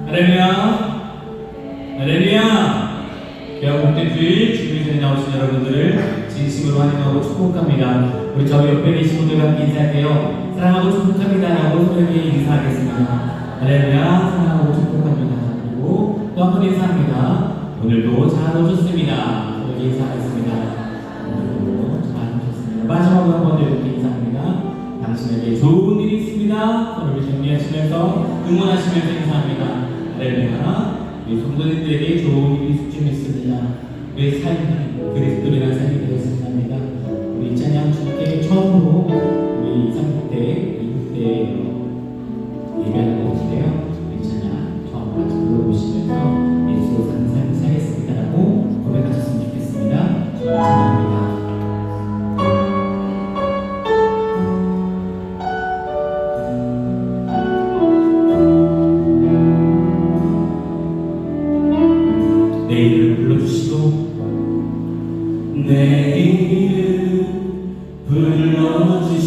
할렐루야. 할렐루야. 귀한 목대주일 주님의 나오신 여러분들을 진심으로 환영하고 축복합니다. 우리 저희 옆에 계신 분들과 함께 인사할게요. 사랑하고 축복합니다 라고 서로에게 인사하겠습니다. 할렐루야. 사랑하고 축복합니다. 그리고 또 한 번 인사합니다. 오늘도 잘 오셨습니다. 서로에게 인사하겠습니다. 오늘도 잘 오셨습니다. 마지막으로 한 번 이렇게 인사합니다. 당신에게 좋은 일이 있습니다. 서로를 정리하시면서 응원하시면서 인사합니다. 할렐루야. 우리 성도님들에게 좋은 일이 좀 있습니다. 우리의 삶은 그리스도를 삶이 되었으면 합니다. 우리 찬양 주께 처음으로 우리 30대, 20대 예배하는 것인데요. 우리 찬양 처음 같이 불러보시면서 예수로 사는 삶을 살겠습니다라고 고백하셨으면 좋겠습니다. 찬양합니다. 내 이름을 불러주시고 내 이름 불러주시고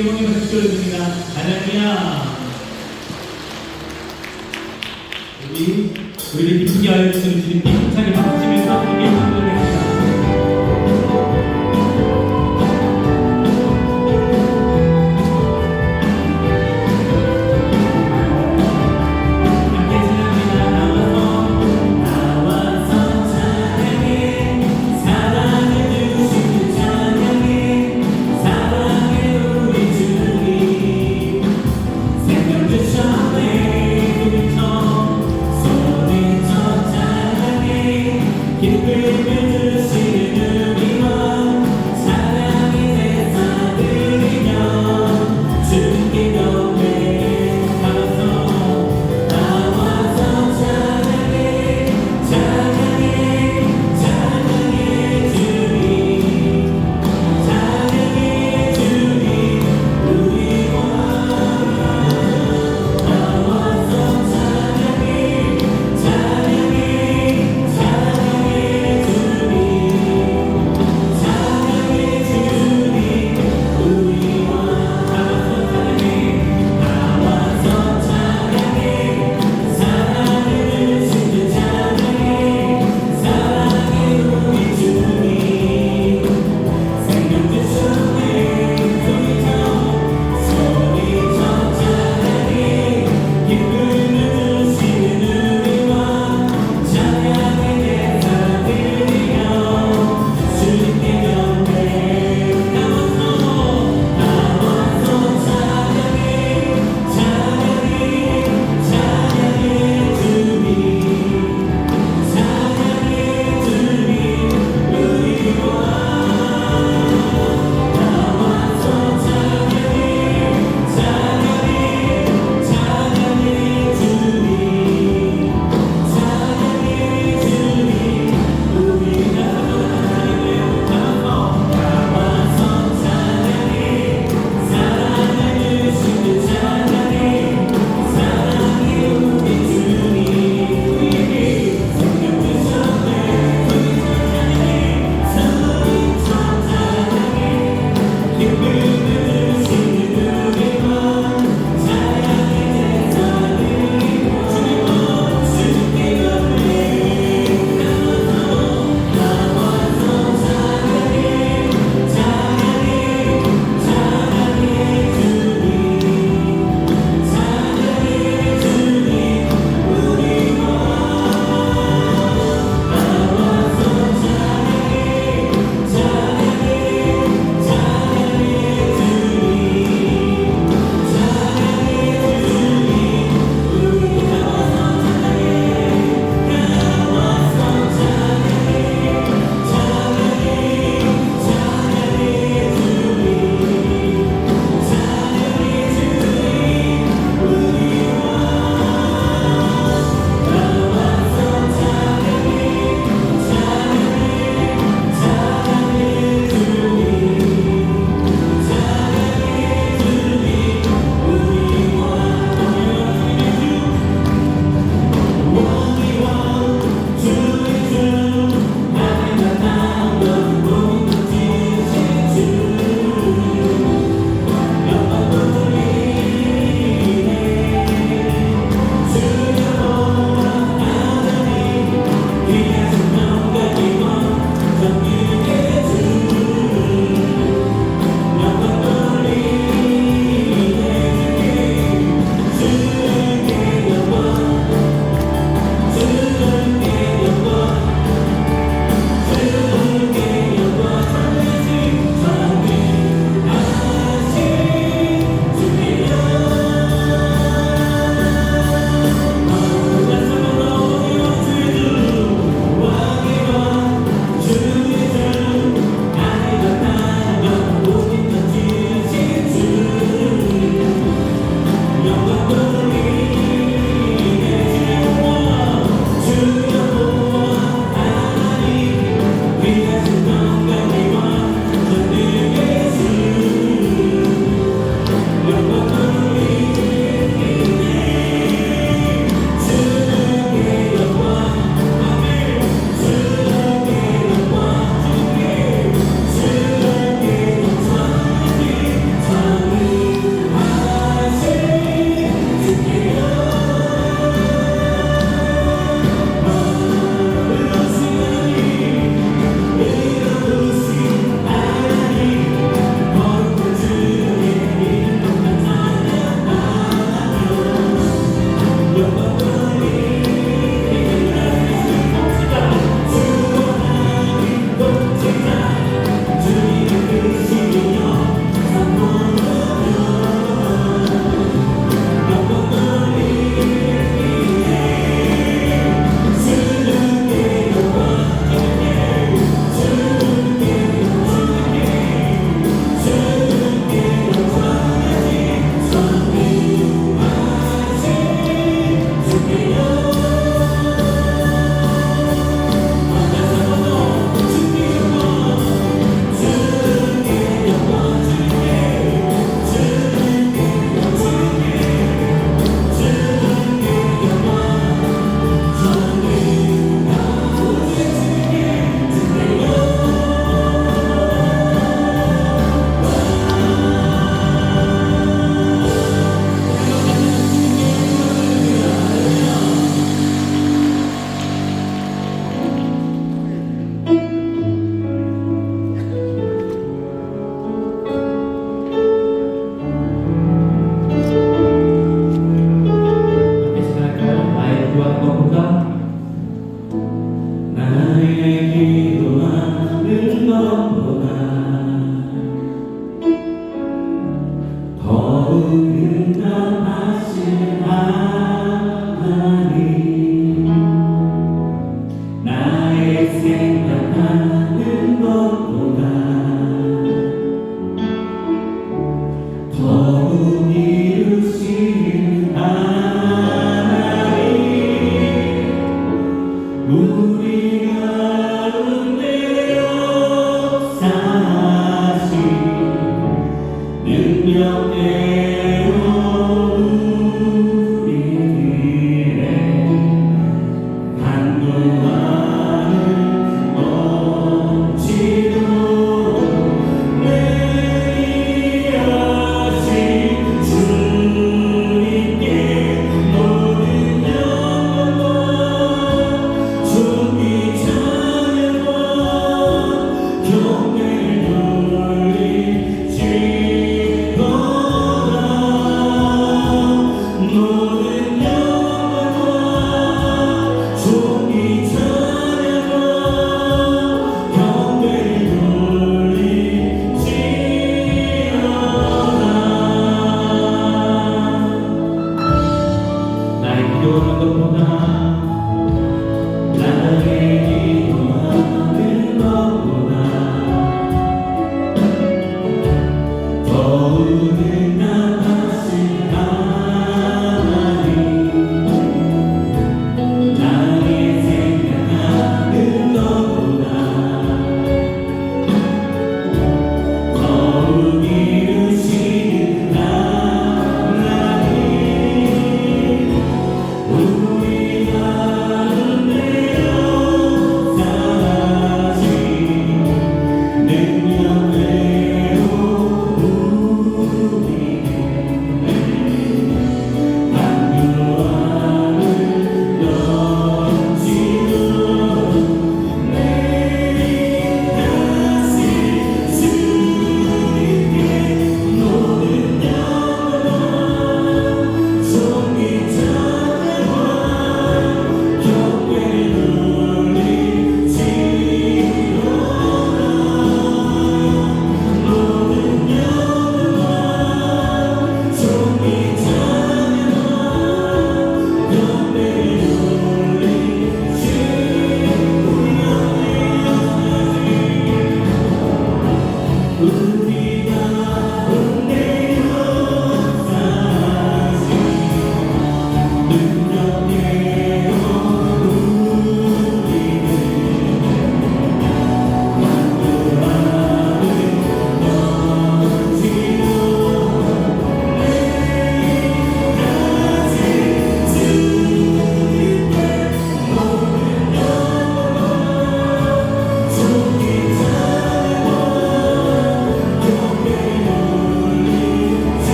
영광의 박수 올려드립니다. 할렐루야. 우리를 기쁘게 하여 주시는 주님께 힘차게 박수치면서 함께 기도드리겠습니다. 소리쳐 찬양해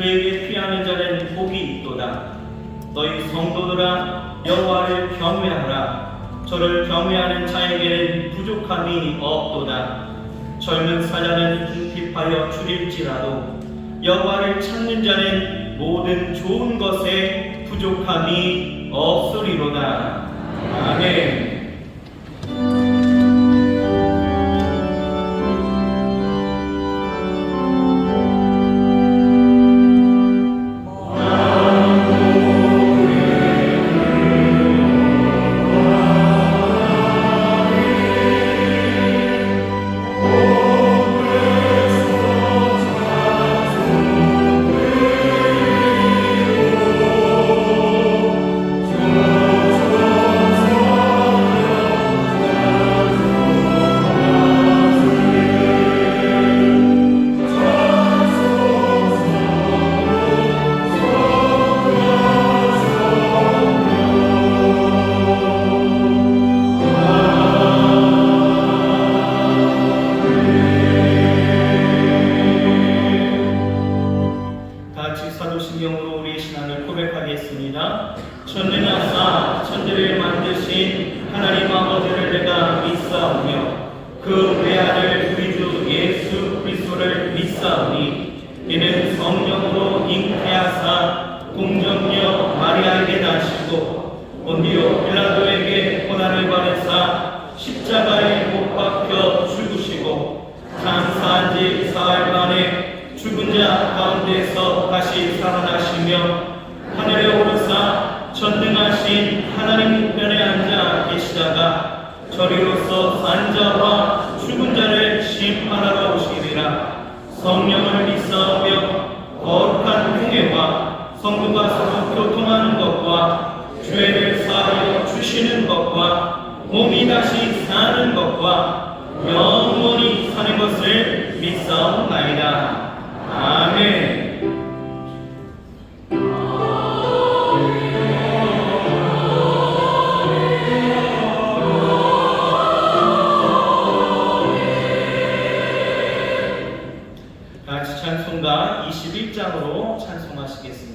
그에게 피하는 자는 복이 있도다. 너희 성도들아 여호와를 경외하라. 저를 경외하는 자에게는 부족함이 없도다. 젊은 사자는 궁핍하여 줄일지라도 여호와를 찾는 자는 모든 좋은 것에 부족함이 없으리로다. 아멘. 있사오니 이는 성령으로 잉태하사 공정녀 마리아에게 나시고 본디오 빌라도에게 고난을 받으사 십자가에 못 박혀 죽으시고 장사한 지 사흘 만에 죽은 자 가운데서 다시 살아나시며 하늘에 오르사 전능하신 하나님 우편에 앉아 계시다가 저리로서 산 자와 죽은 자를 심판하러 오시리라. 성령을 믿사오며 거룩한 공예와 성도가 서로 교통하는 것과 죄를 사하여 주시는 것과 몸이 다시 사는 것과 영원히 사는 것을 믿사옵나이다. 아멘. 같이 찬송가 21장으로 찬송하시겠습니다.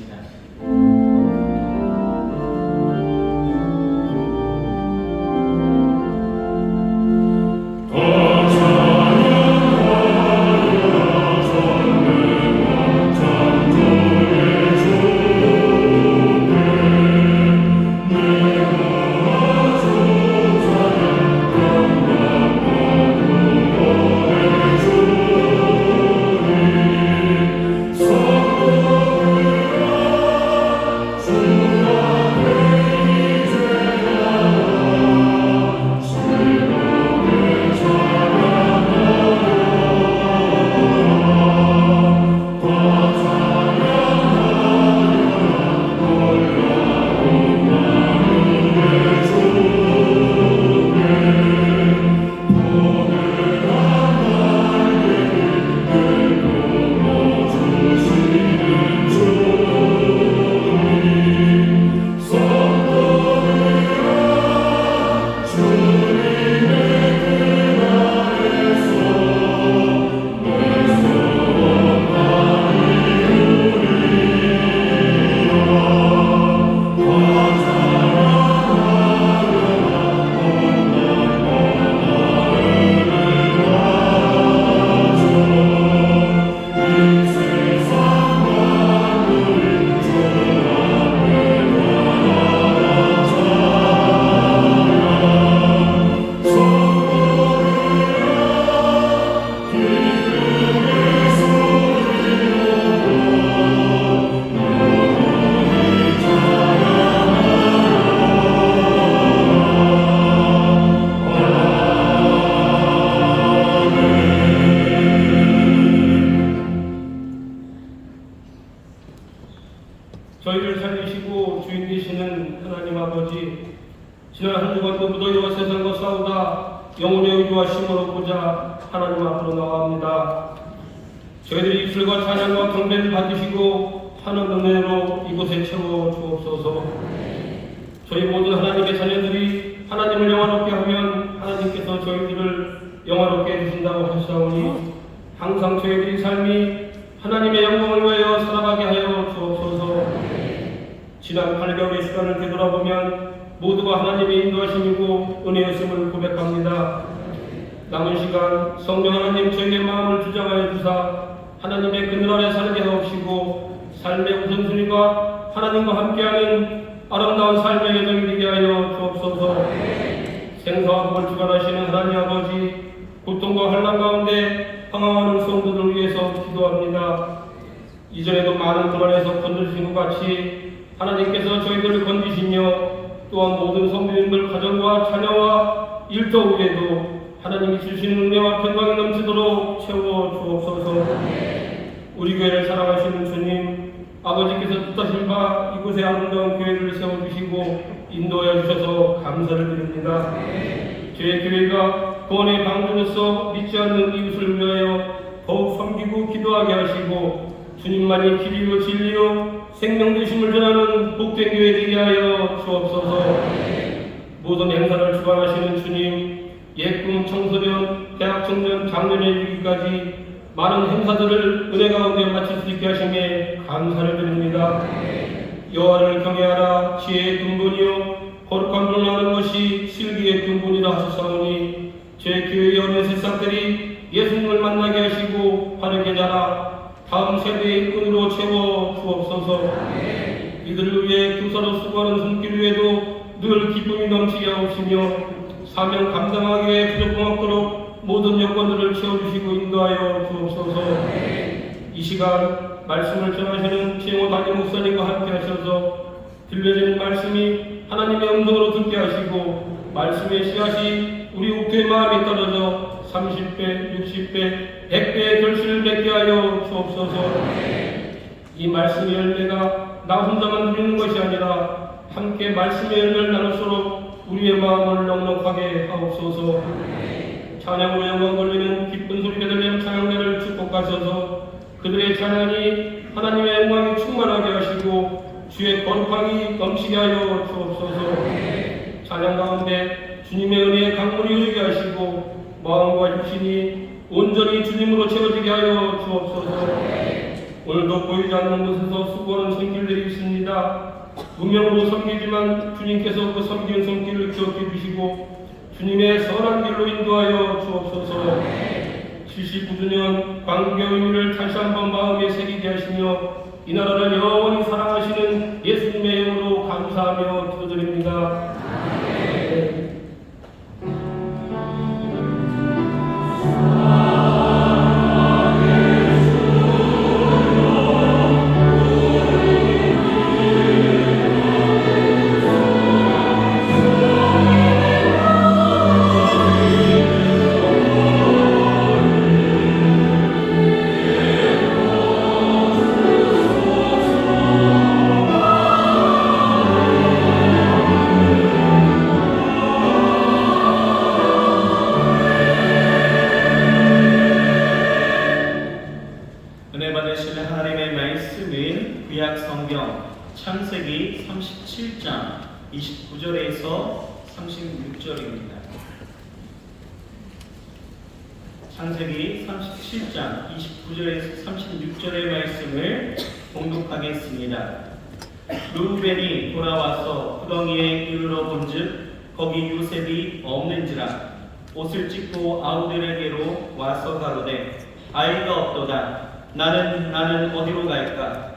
저희를 살리시고 주인 되시는 하나님 아버지, 지난 한 주간도 무더위와 세상과 싸우다 영혼의 의지와 힘을 얻고자 하나님 앞으로 나아갑니다. 저희들이 입술과 찬양과 경배를 받으시고 하는 은혜로 이곳에 채워 주옵소서. 저희 모든 하나님의 자녀들이 하나님을 영화롭게 하면 하나님께서 저희들을 영화롭게 해주신다고 하시오니 항상 저희들이 삶이 하나님의 영광을 위하여 살아가게 하여 주옵소서. 지난 8개월의 시간을 되돌아보면 모두가 하나님의 인도하심이고 은혜였음을 고백합니다. 남은 시간 성령 하나님 저희의 마음을 주장하여 주사 하나님의 그늘 아래 살게 하옵시고 삶의 우선순위가 하나님과 함께하는 아름다운 삶의 여정이 되게 하여 주옵소서. 생사와 복을 주관하시는 하나님 아버지, 고통과 환난 가운데 방황하는 성도들을 위해서 기도합니다. 이전에도 많은 고난에서 건져주신 것 같이 하나님께서 저희들을 건지시며 또한 모든 성도님들 가정과 자녀와 일터 위에도 하나님이 주시는 은혜와 평강이 넘치도록 채워 주옵소서. 우리 교회를 사랑하시는 주님, 아버지께서 뜻하신 바 이곳에 아름다운 교회를 세워주시고 인도하여 주셔서 감사를 드립니다. 저희 교회가 구원의 방주로서 믿지 않는 이웃을 위하여 더욱 섬기고 기도하게 하시고 주님만이 길이요 진리요 생명 되심을 전하는 복된 교회 되게 하여 주옵소서. 모든 행사를 주관하시는 주님, 예꿈, 청소년, 대학 청년, 장년에 이르기까지 많은 행사들을 은혜 가운데 마칠 수 있게 하심에 감사를 드립니다. 여호와를 경외하라. 지혜의 근본이요 거룩한 분을 하는 것이 실기의 근본이라 하셨사오니 제 교회의 어린 새싹들이 예수님을 만나게 하시고 바르게 자라 다음 세대의 끈으로 채워 주옵소서. 이들을 위해 교사로 수고하는 손길 위에도 늘 기쁨이 넘치게 하옵시며 사명 감당하기에 부족함 없도록 모든 여건들을 채워주시고 인도하여 주옵소서. 이 시간 말씀을 전하시는 최영호 담임 목사님과 함께 하셔서 들려지는 말씀이 하나님의 음성으로 듣게 하시고 말씀의 씨앗이 우리 옥토의 마음에 떨어져 30배, 60배, 100배의 결실을 맺게 하여 주옵소서. 이 말씀의 열매가 나 혼자만 누리는 것이 아니라 함께 말씀의 열매를 나눌수록 우리의 마음을 넉넉하게 하옵소서. 찬양으로 영광 걸리는 기쁜 소리가 들리는 찬양대를 축복하셔서 그들의 찬양이 하나님의 영광이 충만하게 하시고 주의 거룩함이 넘치게 하여 주옵소서. 찬양 가운데 주님의 은혜의 강물이 흐르게 하시고 마음과 육신이 온전히 주님으로 채워지게 하여 주옵소서. 오늘도 보이지 않는 곳에서 수고하는 손길들이 있습니다. 무명으로 섬기지만 주님께서 그 섬기는 손길을 기억해 주시고 주님의 선한 길로 인도하여 주옵소서. 79주년 광복의 의미를 다시 한번 마음에 새기게 하시며 이 나라를 영원히 사랑하시는 예수님의 이름으로 감사하며 기도드립니다. 은혜 받으실 하나님의 말씀은 구약 성경 창세기 37장 29절에서 36절입니다. 창세기 37장 29절에서 36절의 말씀을 봉독하겠습니다. 르우벤이 돌아와서 구덩이에 이르러 본즉 거기 요셉이 없는지라 옷을 찢고 아우들에게로 와서 가로되 아이가 없도다. 나는 어디로 갈까?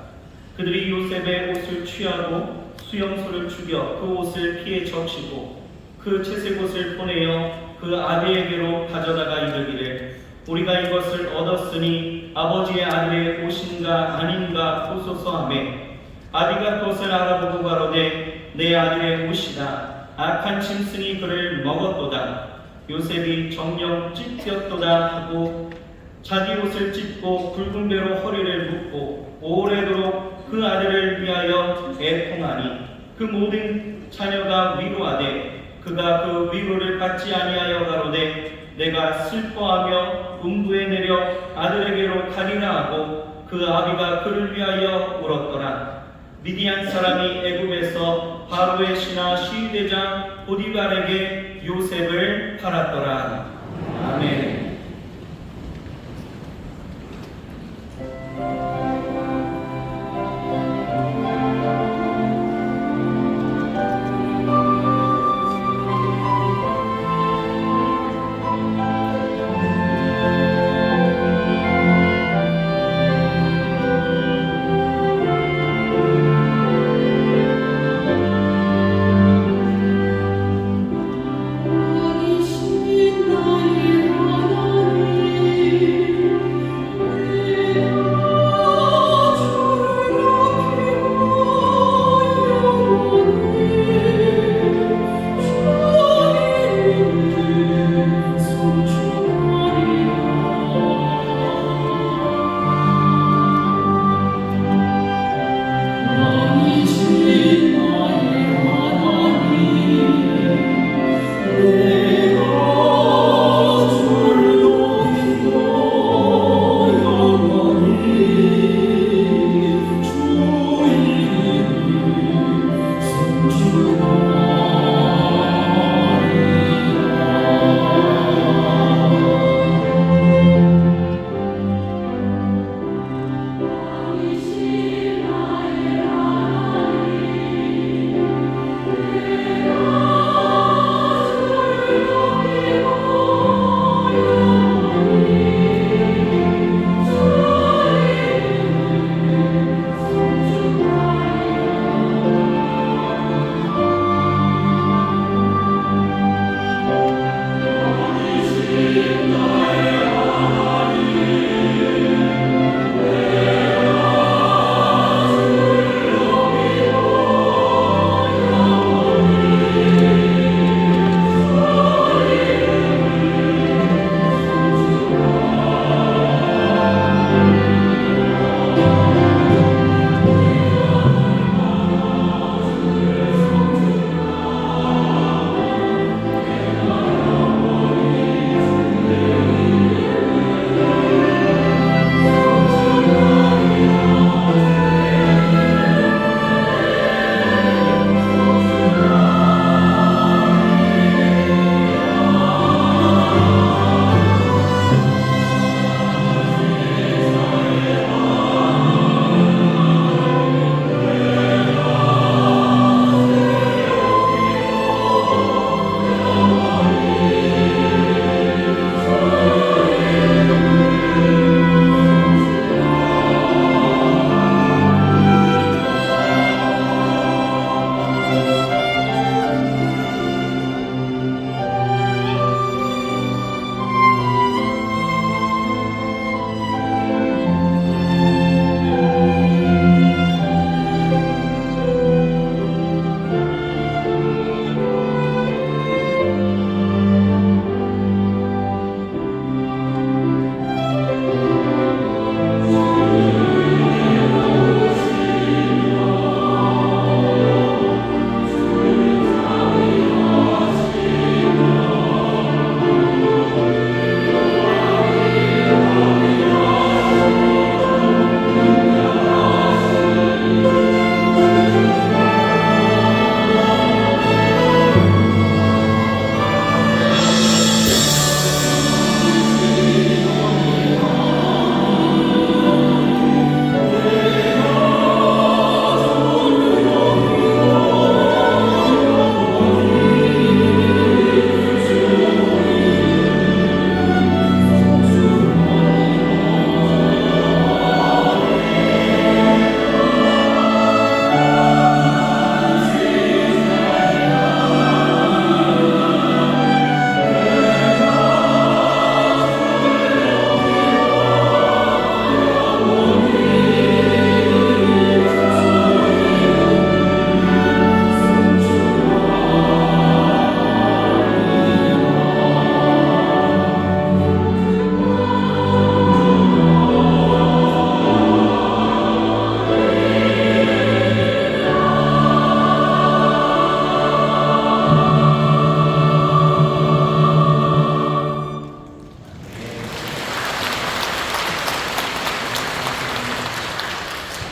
그들이 요셉의 옷을 취하고 수염소를 죽여 그 옷을 피에 적시고 그 채색 옷을 보내어 그 아비에게로 가져다가 이르기를 우리가 이것을 얻었으니 아버지의 아들의 옷인가 아닌가 보소서 하매 아비가 그것을 알아보고 가로되 내 아들의 옷이다. 악한 짐승이 그를 먹었도다. 요셉이 정녕 찢겼도다 하고 자기 옷을 찢고 굵은 배로 허리를 묶고 오래도록 그 아들을 위하여 애통하니 그 모든 자녀가 위로하되 그가 그 위로를 받지 아니하여 가로되 내가 슬퍼하며 음부에 내려 아들에게로 가리라 하고 그 아비가 그를 위하여 울었더라. 미디안 사람이 애굽에서 바로의 신하 시위대장 보디발에게 요셉을 팔았더라. 아멘. 나의 하나님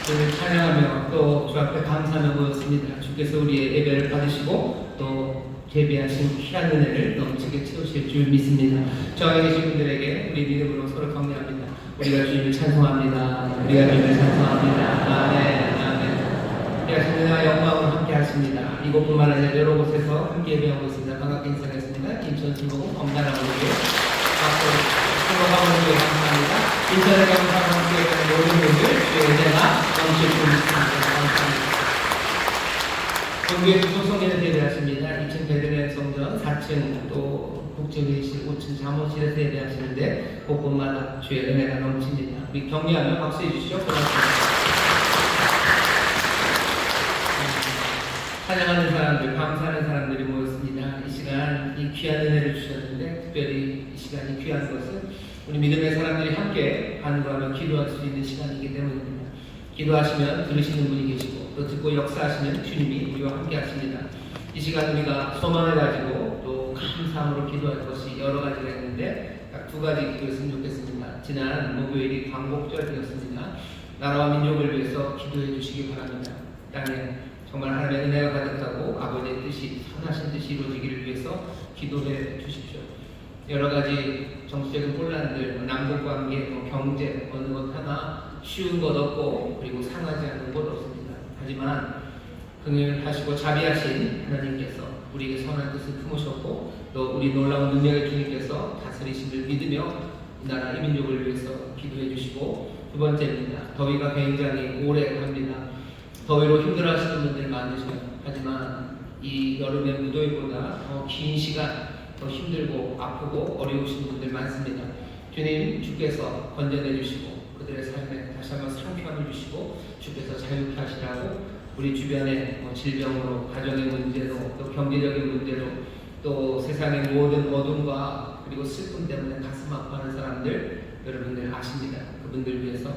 주를 찬양하며 또 주 앞에 감사하며 모였습니다. 주께서 우리의 예배를 받으시고 또 예배하신 귀한 은혜를 넘치게 채우실 줄 믿습니다. 저 안에 계신 분들에게 우리 믿음으로 서로 격려합니다. 우리가 주님을 찬송합니다. 우리가 주님을 찬송합니다. 아멘. 아멘. 우리가 주님과 영광으로 함께 하십니다. 이곳뿐만 아니라 여러 곳에서 함께 예배하고 있습니다. 반갑게 인사하겠습니다. 인천 순복음 엄나라교회 박수 순복하고 감사합니다. 인천에 감사하고 함께 예배하는 모든 분들 주의 은혜가 넘칠 줄 믿습니다. 감사합니다. 본교회 구속성전에서 예배하십니다. 2층 베드레헴 성전, 4층 또 국제회의실, 5층 잠옷실에서 예배하시는데 곳곳마다 주의 은혜가 넘칩니다. 우리 격려하며 박수해 주시죠. 고맙습니다. 찬양하는 사람들, 감사하는 사람들이 모였습니다. 이 시간 이 귀한 은혜를 주셨는데 특별히 이 시간이 귀한 것은 우리 믿음의 사람들이 함께 간구하며 기도할 수 있는 시간이기 때문입니다. 기도하시면 들으시는 분이 계시고 또 듣고 역사하시는 주님이 우리와 함께 하십니다. 이 시간 우리가 소망을 가지고 또 감사함으로 기도할 것이 여러 가지가 있는데 딱 두 가지 기도했으면 좋겠습니다. 지난 목요일이 광복절이었습니다. 나라와 민족을 위해서 기도해 주시기 바랍니다. 땅에 정말 하나님의 은혜가 가득하고 아버지의 뜻이 선하신 뜻이 이루어지기를 위해서 기도해 주십시오. 여러 가지 정치적인 혼란들, 남북 관계, 경제 어느 것 하나 쉬운 것 없고 그리고 상하지 않는 것 없습니다. 하지만 긍휼하시고 자비하신 하나님께서 우리에게 선한 뜻을 품으셨고 또 우리 놀라운 능력의 주님께서 다스리심을 믿으며 이 나라 이 민족을 위해서 기도해 주시고 두 번째입니다. 더위가 굉장히 오래 갑니다. 더위로 힘들어하시는 분들 많으셔요. 하지만 이 여름의 무더위보다 더 긴 시간 더 힘들고 아프고 어려우신 분들 많습니다. 주님 주께서 건져내 주시고 그들의 삶에 다시 한번 상쾌함을 주시고 주께서 자유케 하시라고 우리 주변의 질병으로 가정의 문제로 또 경제적인 문제로 또 세상의 모든 어둠과 그리고 슬픔 때문에 가슴 아파하는 사람들 여러분들 아십니다. 그분들 위해서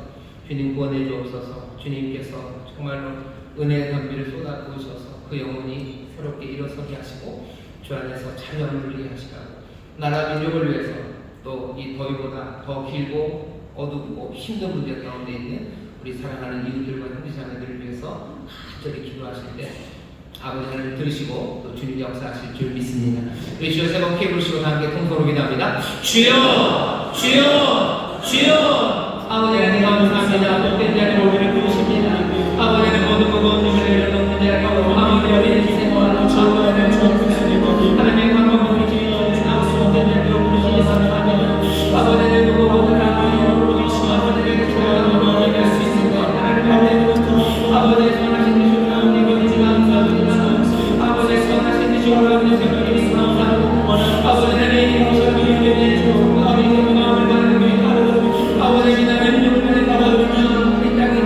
주님 구원해 주옵소서. 주님께서 정말로 은혜의 담비를 쏟아 부으셔서 그 영혼이 새롭게 일어서게 하시고 주 안에서 찬양을 누리게 하시라고 나라 민족을 위해서 또 이 더위보다 더 길고 어둡고 힘든 문제 가운데 있는 우리 사랑하는 이웃들과 형제자매들을 위해서 간절히 기도하실 때 아버지 하나님 들으시고 또 주님 역사하실 줄 믿습니다. 우리 주여 세번 크게 부르시고 함께 통성으로 기도합니다. 주여 주여 주여 아버지 하나님 감사합니다. 복된 자리로 우리를 부르십니다. 아버지 하나님 모든 무거운 짐을 내려놓는 자리로 아버지 우리의 희생과 아버지 하나님 감사합니다. 복된 자리로 부르시니 감사합니다. 아버지 하나님 무거운 아버지에게 좋아하는 일을 할수 있는 것 아버지의 선하신 뜻으로 나오는 것이지 감사합니다. 아버지의 선하신 뜻으로 나오는 생각이 감사합니다. 아버지 하나님 아버지의 마음을 가는 게 아버지 하나님 민족을 가는 이 땅에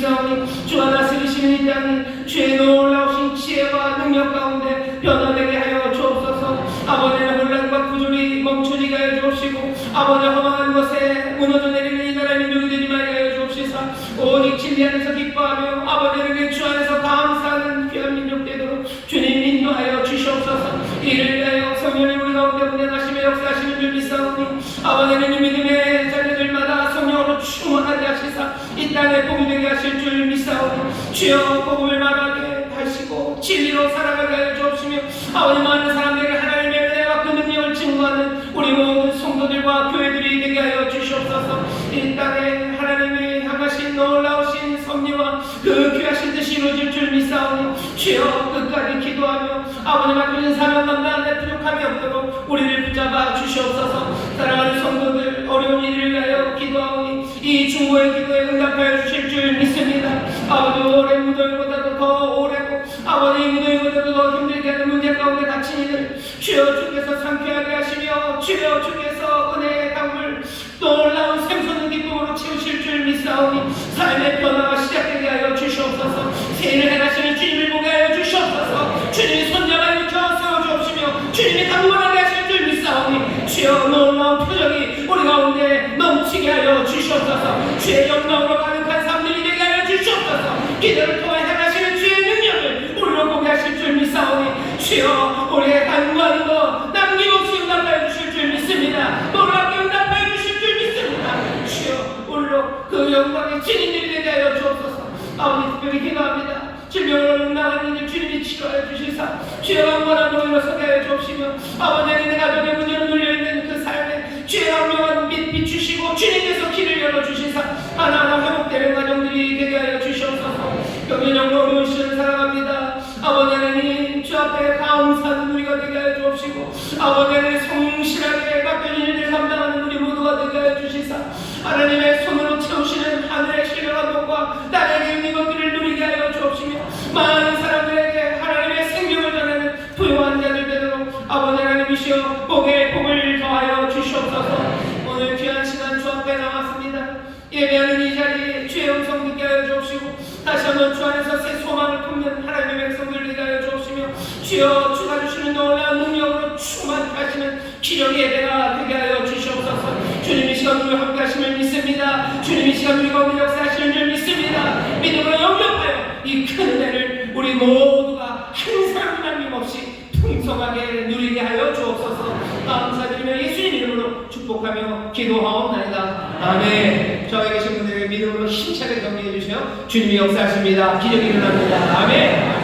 믿사오니 주와 다스리시는 이 땅이 주의 놀라우신 지혜와 능력 가운데 변화되게 하여 주옵소서. 아버지의 혼란과 부조리 멈추게 하여 주옵시고 아버지의 허망한 것에 무너져 내리는 이 나라의 민족이 되지 말게 하여 주옵시사. 오직 진리 안에서 기뻐하며 아버지에게 주 안에서 감사하는 귀한 민족 되도록 주님 인도하여 주시옵소서. 이를 위하여 성령님 우리 가운데 운행하시며 역사하시는 줄 믿사오니 아버지는 믿음의 자녀들마다 성령으로 충만하게 하시사 이 땅에 복이 되게 하실 줄 믿사오니 주여 복음을 말하게 하시고 진리로 살아가게 하여 주옵시며 아버지 많은 사람들에게 하나님의 은혜와 그 능력을 증거하는 우리 모든 성도들과 교회들이 되게 하여 주시옵소서. 이 땅에 하나님이 향하신 놀라우신 섭리와 그 귀하신 뜻이 이루어질 줄 믿사오니 주여 끝까지 기도하며 아버지 맡겨진 사명 감당하는 데 부족함이 없도록 우리를 붙잡아 주시옵소서. 사랑하는 성도들 어려운 일을 위하여 기도하오니 이 중보의 기도에 응답하여 주실 줄 믿습니다. 아버지 오래 무더위보다도 더 오래고 아버지 무더위보다도 더 힘들게 하는 문제 가운데 갇힌 이들 주여 주께서 상쾌하게 하시며 주여 주께서 은혜의 강물 놀라운 샘솟는 기쁨으로 채우실 줄 믿사오니 삶의 변화가 시작되게 하여 주시옵소서. 새해를 행하시는 주님을 보게 하여 주시옵소서. 주님이 손잡아 일으켜 세워주옵시며 주님이 강건하게 하실 줄 믿사오니 주여 놀라운 표정이 우리 가운데 넘치게 하여 주시옵소서. 주의 영광으로 가득한 삶들이 되게 하여 주시옵소서. 기도를 통해 행하시는 주의 능력을 우리로 보게 하실 줄 믿사오니 주여 우리의 간구하는 것 남김없이 응답하여 주실 줄 믿습니다. 놀랍게 응답하여 주실 줄 믿습니다. 주여 우리로 그 영광의 증인들이 되게 하여 주옵소서. 아버지 특별히 기도합니다. 질병으로 나가는 이들 주님이 치료하여 주시사 주의 강건함으로 일어서게 하여 주옵시며 아버지의 내 가정의 문제로 눌려있는 그 삶에 주의 강력한 빛 비추시고 주님께서 길을 열어주시사 하나하나 회복되는 가정들이 되게 하여 주시옵소서. 경제적으로 어려운 시절을 살아갑니다. 아버지 하나님 주 앞에 감사하는 우리가 되게 하여 주옵시고 아버지 하나님 성실하게 맡겨진 일을 감당하는 우리 모두가 되게 하여 주시사 하나님의 손으로 채우시는 하늘의 신령한 복과 땅에게 있는 것들을 누리게 하여 주옵시며 많은 사람들에게 하나님의 생명을 전하는 부유한 자들 되도록 아버지 하나님이시여 복에 복을 더하여 주시옵소서. 오늘 귀한 시간 주 앞에 나왔습니다. 예배하는 이 자리에 주의 음성 듣게 하여 주옵시고 다시 한번 주 안에서 새 소망을 품는 하나님의 백성들 되게 하여 주옵시며 주여 주가 주시는 놀라운 능력으로 충만케 하시는 기력의 예배가 되게 하여 주시옵소서. 주님 이 시간 우리와 함께 하심을 믿습니다. 주님 이 시간 우리 가운데 역사하시는 줄 믿습니다. 믿음으로 영접하여 이 큰 은혜를 우리 모두가 한 사람 남김없이 풍성하게 누리게 하여 주옵소서. 감사드리며 예수님 이름으로 축복하며 기도하옵나이다. 아멘. 저에 계신 분들에게 믿음으로 힘차게 격려해 주시며 주님이 역사하십니다. 기적이 일어납니다. 아멘.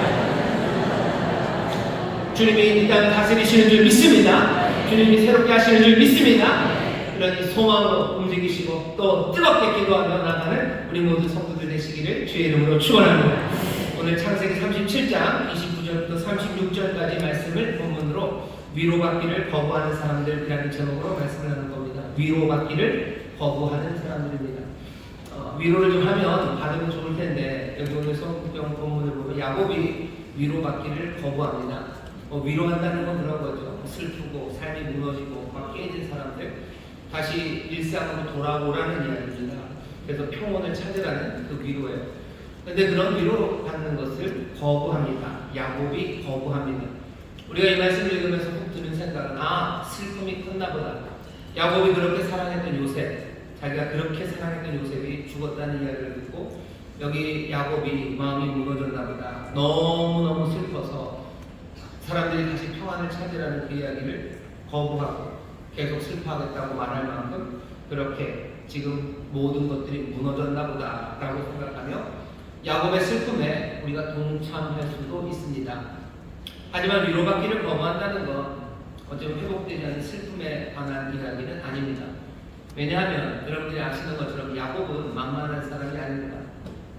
주님이 이 땅을 다스리시는 줄 믿습니다. 주님이 새롭게 하시는 줄 믿습니다. 이런 소망으로 움직이시고 또 뜨겁게 기도하며 나가는 우리 모든 성도들 되시기를 주의 이름으로 축원합니다. 오늘 창세기 37장 29절부터 36절까지 말씀을 본문으로 위로받기를 거부하는 사람들이라는 제목으로 말씀을 하는 겁니다. 위로받기를 거부하는 사람들입니다. 위로를 좀 하면 받으면 좋을 텐데 여기 오늘 성경 본문을 보면 야곱이 위로받기를 거부합니다. 위로한다는 건 그런 거죠. 슬프고 삶이 무너지고 막 깨진 사람들 다시 일상으로 돌아오라는 이야기입니다. 그래서 평온을 찾으라는 그 위로예요. 그런데 그런 위로 받는 것을 거부합니다. 야곱이 거부합니다. 우리가 이 말씀을 읽으면서 훅 드는 생각은 슬픔이 컸나 보다. 야곱이 그렇게 사랑했던 요셉, 자기가 그렇게 사랑했던 요셉이 죽었다는 이야기를 듣고 여기 야곱이 마음이 무너졌나 보다. 너무너무 슬퍼서 사람들이 다시 평안을 찾으라는 그 이야기를 거부하고 계속 슬퍼하겠다고 말할 만큼 그렇게 지금 모든 것들이 무너졌나 보다 라고 생각하며 야곱의 슬픔에 우리가 동참할 수도 있습니다. 하지만 위로받기를 거부한다는 건 어쩌면 회복되지 않은 슬픔에 관한 이야기는 아닙니다. 왜냐하면 여러분들이 아시는 것처럼 야곱은 만만한 사람이 아닙니다.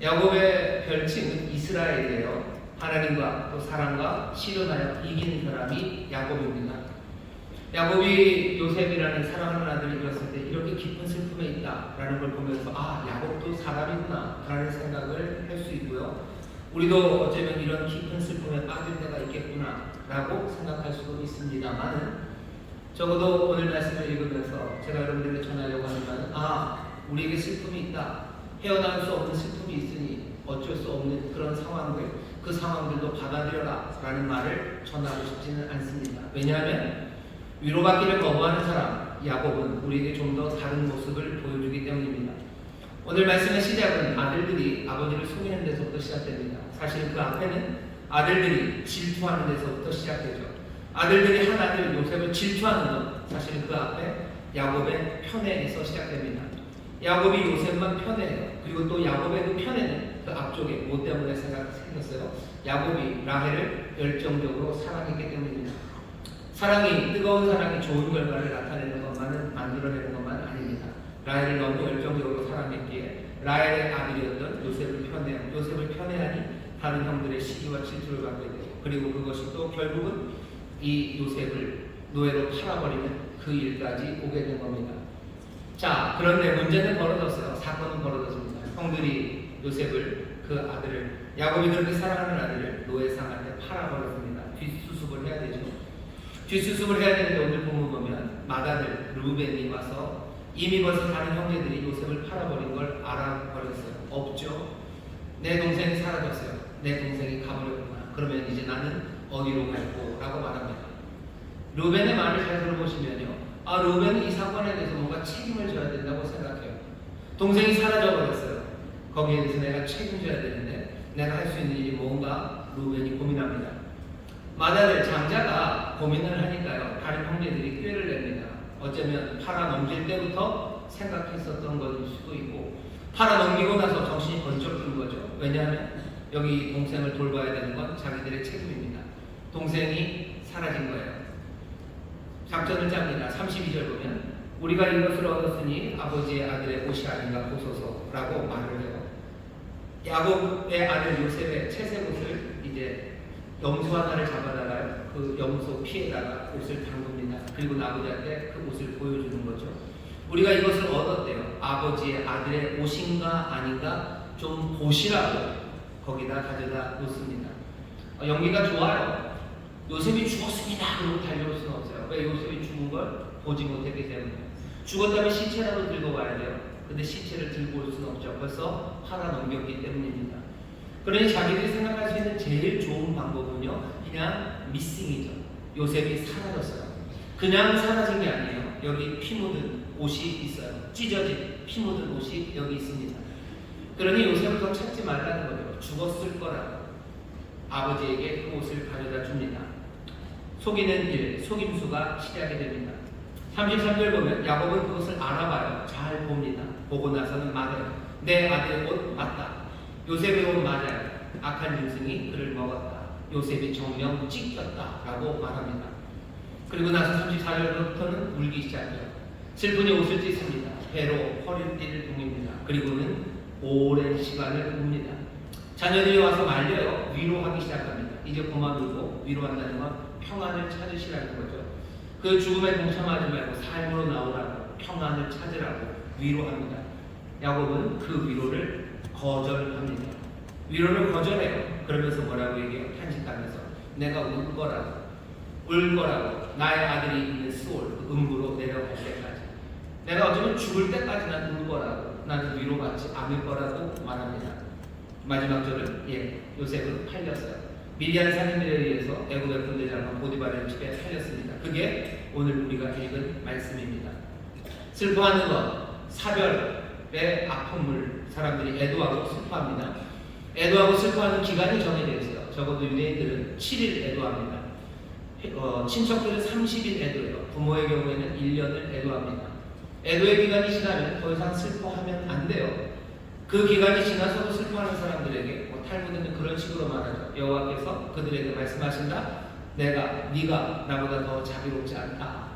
야곱의 별칭은 이스라엘이에요. 하나님과 또 사람과 실현하여 이긴 사람이 야곱입니다. 야곱이 요셉이라는 사랑하는 아들을 잃었을 때 이렇게 깊은 슬픔에 있다라는 걸 보면서 야곱도 사람이구나 라는 생각을 할 수 있고요. 우리도 어쩌면 이런 깊은 슬픔에 빠질 때가 있겠구나 라고 생각할 수도 있습니다만 적어도 오늘 말씀을 읽으면서 제가 여러분들에게 전하려고 하는 말은 우리에게 슬픔이 있다. 헤어나올 수 없는 슬픔이 있으니 어쩔 수 없는 그런 상황들, 그 상황들도 받아들여라 라는 말을 전하고 싶지는 않습니다. 왜냐하면 위로받기를 거부하는 사람 야곱은 우리에게 좀 더 다른 모습을 보여주기 때문입니다. 오늘 말씀의 시작은 아들들이 아버지를 속이는 데서부터 시작됩니다. 사실 그 앞에는 아들들이 질투하는 데서부터 시작되죠. 아들들이 한 아들 요셉을 질투하는 것, 사실 그 앞에 야곱의 편애에서 시작됩니다. 야곱이 요셉만 편애해요. 그리고 또 야곱의 그 편애는 그 앞쪽에 뭐 때문에 생겼어요? 야곱이 라헬을 열정적으로 사랑했기 때문입니다. 사랑이, 뜨거운 사랑이 좋은 결과를 나타내는 것만은, 만들어내는 것만 아닙니다. 라헬을 너무 열정적으로 사랑했기에 라헬의 아들이었던 요셉을 편애하니 다른 형들의 시기와 질투를 받게 되고, 그리고 그것이 또 결국은 이 요셉을 노예로 팔아버리는 그 일까지 오게 된 겁니다. 자, 그런데 문제는 벌어졌어요. 사건은 벌어졌습니다. 형들이 요셉을, 그 아들을, 야곱이 그렇게 사랑하는 아들을 노예상한테 팔아버렸습니다. 뒷수습을 해야 되죠. 뒷수습을 해야 되는데 오늘 본문 보면 맏아들 루벤이 와서 이미 벌써 다른 형제들이 요셉을 팔아버린 걸 알아버렸어요. 없죠. 내 동생이 사라졌어요. 내 동생이 가버렸구나. 그러면 이제 나는 어디로 갈고? 라고 말합니다. 루벤의 말을 잘 들어보시면요, 루벤은 이 사건에 대해서 뭔가 책임을 져야 된다고 생각해요. 동생이 사라져버렸어요. 거기에 대해서 내가 책임져야 되는데 내가 할 수 있는 일이 뭔가 루벤이 고민합니다. 맏아들 장자가 고민을 하니까요, 다른 형제들이 꾀를 냅니다. 어쩌면 팔아넘길 때부터 생각했었던 것일 수도 있고, 팔아넘기고 나서 정신이 번쩍 든 거죠. 왜냐하면 여기 동생을 돌봐야 되는 건 자기들의 책임입니다. 동생이 사라진 거예요. 작전을 짭니다. 32절 보면 우리가 이것을 얻었으니 아버지의 아들의 옷이 아닌가 보소서라고 말을 해요. 야곱의 아들 요셉의 채색 옷을 이제 염소 하나를 잡아다가 그 염소 피에다가 옷을 담굽니다. 그리고 아버지한테 그 옷을 보여주는 거죠. 우리가 이것을 얻었대요. 아버지의 아들의 옷인가 아닌가 좀 보시라고 거기다 가져다 놓습니다. 연기가 좋아요. 요셉이 죽었습니다. 그러고 달려올 수는 없어요. 왜? 요셉이 죽은 걸 보지 못했기 때문에. 죽었다면 시체라도 들고 와야 돼요. 근데 시체를 들고 올 수는 없죠. 벌써 팔아넘겼기 때문입니다. 그러니 자기들이 생각할 수 있는 제일 좋은 방법은요, 그냥 미싱이죠. 요셉이 사라졌어요. 그냥 사라진 게 아니에요. 여기 피 묻은 옷이 있어요. 찢어진 피 묻은 옷이 여기 있습니다. 그러니 요셉을 더 찾지 말라는 거죠. 죽었을 거라고 아버지에게 그 옷을 가져다 줍니다. 속이는 일, 속임수가 시작이 됩니다. 33절 보면 야곱은 그것을 알아봐요. 잘 봅니다. 보고 나서는 말해요. 내 아들 옷 맞다. 요셉의 옷 맞아요. 악한 짐승이 그를 먹었다. 요셉이 정령 찢겼다 라고 말합니다. 그리고 나서 34절부터는 울기 시작해요. 슬프니 옷을 찢습니다. 배로 허리띠를 동입니다. 그리고는 오랜 시간을 웁니다. 자녀들이 와서 말려요. 위로하기 시작합니다. 이제 그만 울고 위로한다는 건 평안을 찾으시라는 거죠. 그 죽음에 동참하지 말고 삶으로 나오라고, 평안을 찾으라고 위로합니다. 야곱은 그 위로를 거절합니다. 위로를 거절해요. 그러면서 뭐라고 얘기해요? 탄식하면서 내가 울 거라고 나의 아들이 있는 수올, 그 음부로 내려갈 때까지, 내가 어쩌면 죽을 때까지 난 울 거라고, 나는 위로받지 않을 거라고 말합니다. 마지막 절은 요셉은 팔렸어요. 미디안 상인들에 의해서 애굽의 군대장관 보디발의 집에 팔렸습니다. 그게 오늘 우리가 읽은 말씀입니다. 슬퍼하는 것, 사별의 아픔을 사람들이 애도하고 슬퍼합니다. 애도하고 슬퍼하는 기간이 정해져 있어요. 적어도 유대인들은 7일 애도합니다. 친척들은 30일 애도해요. 부모의 경우에는 1년을 애도합니다. 애도의 기간이 지나면 더 이상 슬퍼하면 안 돼요. 그 기간이 지나서도 슬퍼하는 사람들에게 탈무드는 그런 식으로 말하죠. 여호와께서 그들에게 말씀하신다. 네가 나보다 더 자비롭지 않다.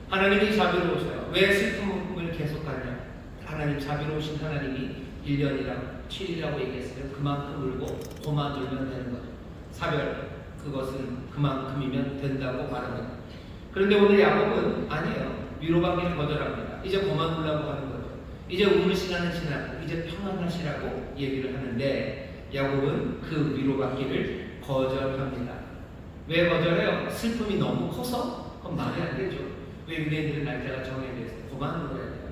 하나님이 자비로우셔요. 왜 슬픔을 계속하냐? 하나님 자비로우신 하나님이 1년이라고 7일이라고 얘기했어요. 그만큼 울고 그만 울면 되는 거죠. 사별, 그것은 그만큼이면 된다고 말합니다. 그런데 오늘 야곱은 아니에요. 위로받기를 거절합니다. 이제 그만 울라고 하는 거죠. 이제 우는 시간은 지나고 이제 평안하시라고 얘기를 하는데 야곱은 그 위로받기를 거절합니다. 왜 거절해요? 슬픔이 너무 커서? 그건 말이 안 되죠. 왜 유대인들은 날짜가 정해져 있어요? 그만 울어야 돼요.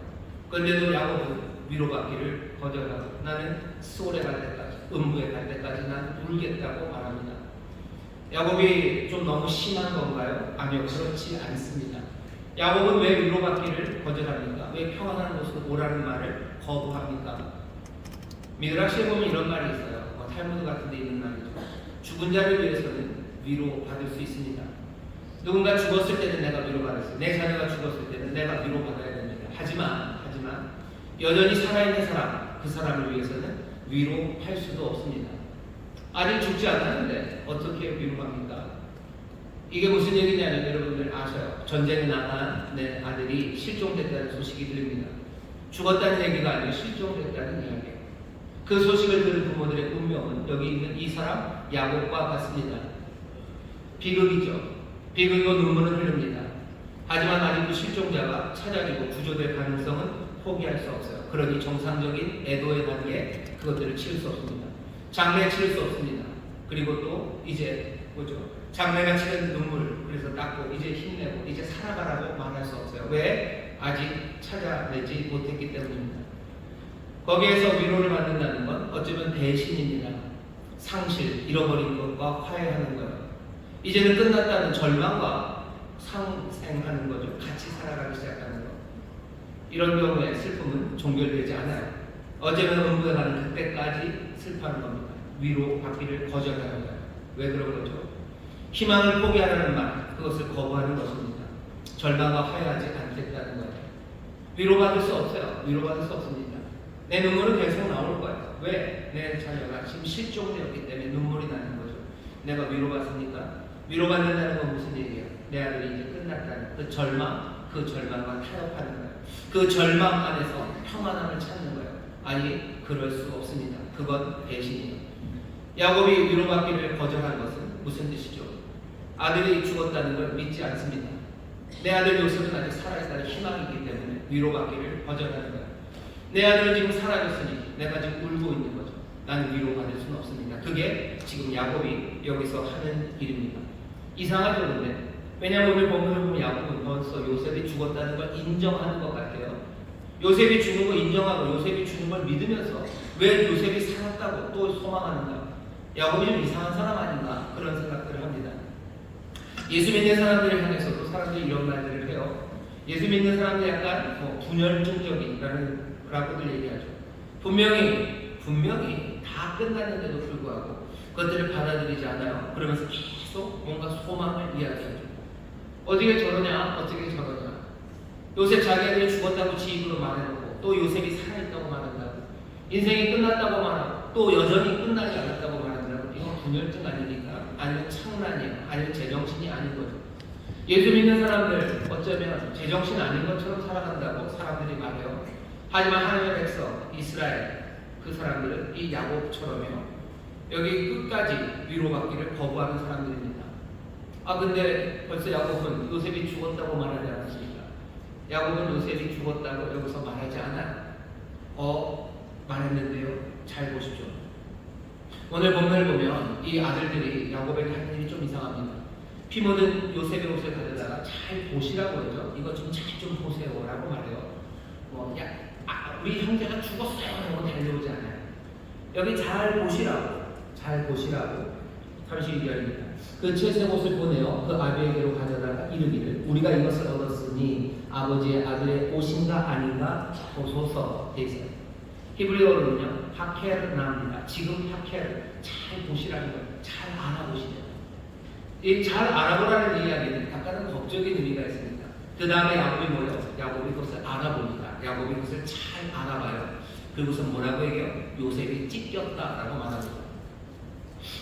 그런데도 야곱은 위로받기를 거절하고 나는 수월에 갈 때까지 음부에 갈 때까지 난 울겠다고 말합니다. 야곱이 좀 너무 심한 건가요? 아니요, 그렇지 않습니다. 야곱은 왜 위로받기를 거절합니까? 왜 평안한 곳으로 오라는 말을 거부합니까? 미드라시에 보면 이런 말이 있어요. 탈무드 같은 데 있는 말이죠. 죽은 자를 위해서는 위로받을 수 있습니다. 누군가 죽었을 때는 내가 위로받을 수 있어요. 내 자녀가 죽었을 때는 내가 위로받아야 됩니다. 하지만 여전히 살아있는 사람, 그 사람을 위해서는 위로할 수도 없습니다. 아직 죽지 않았는데 어떻게 위로합니까? 이게 무슨 얘기냐면 여러분들 아셔요. 전쟁에 나간 내 아들이 실종됐다는 소식이 들립니다. 죽었다는 얘기가 아니고 실종됐다는 이야기예요. 그 소식을 들은 부모들의 운명은 여기 있는 이 사람 야곱과 같습니다. 비극이죠. 비극이고 눈물은 흐릅니다. 하지만 아직도 실종자가 찾아지고 구조될 가능성은 포기할 수 없어요. 그러니 정상적인 애도의 단계에 그것들을 치를 수 없습니다. 장례 치를 수 없습니다. 그리고 또 이제 뭐죠? 장례가 치는 눈물을 그래서 닦고 이제 힘내고 이제 살아가라고 말할 수 없어요. 왜? 아직 찾아내지 못했기 때문입니다. 거기에서 위로를 받는다는 건 어쩌면 배신입니다. 상실, 잃어버린 것과 화해하는 거예요. 이제는 끝났다는 절망과 상생하는 거죠. 같이 살아가기 시작하는 거. 이런 경우에 슬픔은 종결되지 않아요. 어제는 음부에 가는 그때까지 슬퍼하는 겁니다. 위로받기를 거절하는 거예요. 왜 그런 거죠? 희망을 포기하라는 말, 그것을 거부하는 것입니다. 절망과 화해하지 않겠다는 거예요. 위로받을 수 없어요. 위로받을 수 없습니다. 내 눈물은 계속 나올 거예요. 왜? 내 자녀가 지금 실종되었기 때문에 눈물이 나는 거죠. 내가 위로받습니까? 위로받는다는 건 무슨 얘기예요? 내 아들이 이제 끝났다는 그 절망과 타협하는 거예요. 그 절망 안에서 평안함을 찾는 거예요. 아니, 그럴 수 없습니다. 그건 배신이에요. 야곱이 위로받기를 거절한 것은 무슨 뜻이죠? 아들이 죽었다는 걸 믿지 않습니다. 내 아들 요셉은 아직 살아있다는 희망이기 때문에 위로받기를 거절하는 거예요. 내 아들은 지금 사라졌으니 내가 지금 울고 있는 거죠. 나는 위로받을 수는 없습니다. 그게 지금 야곱이 여기서 하는 일입니다. 이상하죠, 근데? 왜냐하면 오늘 본문을 보면 야곱은 벌써 요셉이 죽었다는 걸 인정하는 것 같아요. 요셉이 죽는 걸 인정하고 요셉이 죽는 걸 믿으면서 왜 요셉이 살았다고 또 소망하는가? 야곱이 좀 이상한 사람 아닌가? 그런 생각들을 합니다. 예수 믿는 사람들을 향해서도 사람들이 이런 말들을 해요. 예수 믿는 사람들이 약간 분열증적이라는 라고들 얘기하죠. 분명히 다 끝났는데도 불구하고 그것들을 받아들이지 않아요. 그러면서 계속 뭔가 소망을 이야기하죠. 어떻게 저러냐? 요셉 자기 아들이 죽었다고 지 입으로 말해놓고 또 요셉이 살아있다고 말한다고 인생이 끝났다고 말하고 또 여전히 끝나지 않았다고 말한다고 이건 분열증 아닙니까? 아니면 창란이에요. 아니면 제정신이 아닌 거죠. 예수 믿는 사람들 어쩌면 제정신 아닌 것처럼 살아간다고 사람들이 말해요. 하지만 하나님의 백성 이스라엘 그 사람들은 이 야곱처럼요. 여기 끝까지 위로받기를 거부하는 사람들입니다. 근데 벌써 야곱은 요셉이 죽었다고 말하지 않았습니까? 야곱은 요셉이 죽었다고 여기서 말하지 않아. 말했는데요. 잘 보십시오. 오늘 본문을 보면 이 아들들이 야곱에게 하는 일이 좀 이상합니다. 피 묻은 요셉의 옷을 가져다가 잘 보시라고 하죠. 이거 좀 잘 좀 보세요 라고 말해요. 우리 형제가 죽었어요 라고 달려오지 않아요. 여기 잘 보시라고 32절입니다. 그 채색 옷을 보내어 그 아비에게로 가져다가 이르기를 우리가 이것을 얻었으니 아버지의 아들의 옷인가 아닌가 보소서 돼 있어요. 히브리어로는요 하켈 나옵니다. 지금 하켈 잘 보시라는 거예요. 잘 알아보시죠. 이 잘 알아보라는 이야기는 약간은 법적인 의미가 있습니다. 그 다음에 야곱이 뭐예요? 야곱이 그것을 알아봅니다. 야곱이 그것을 잘 알아봐요. 그리고서 뭐라고 얘기해요? 요셉이 찢겼다라고 말합니다.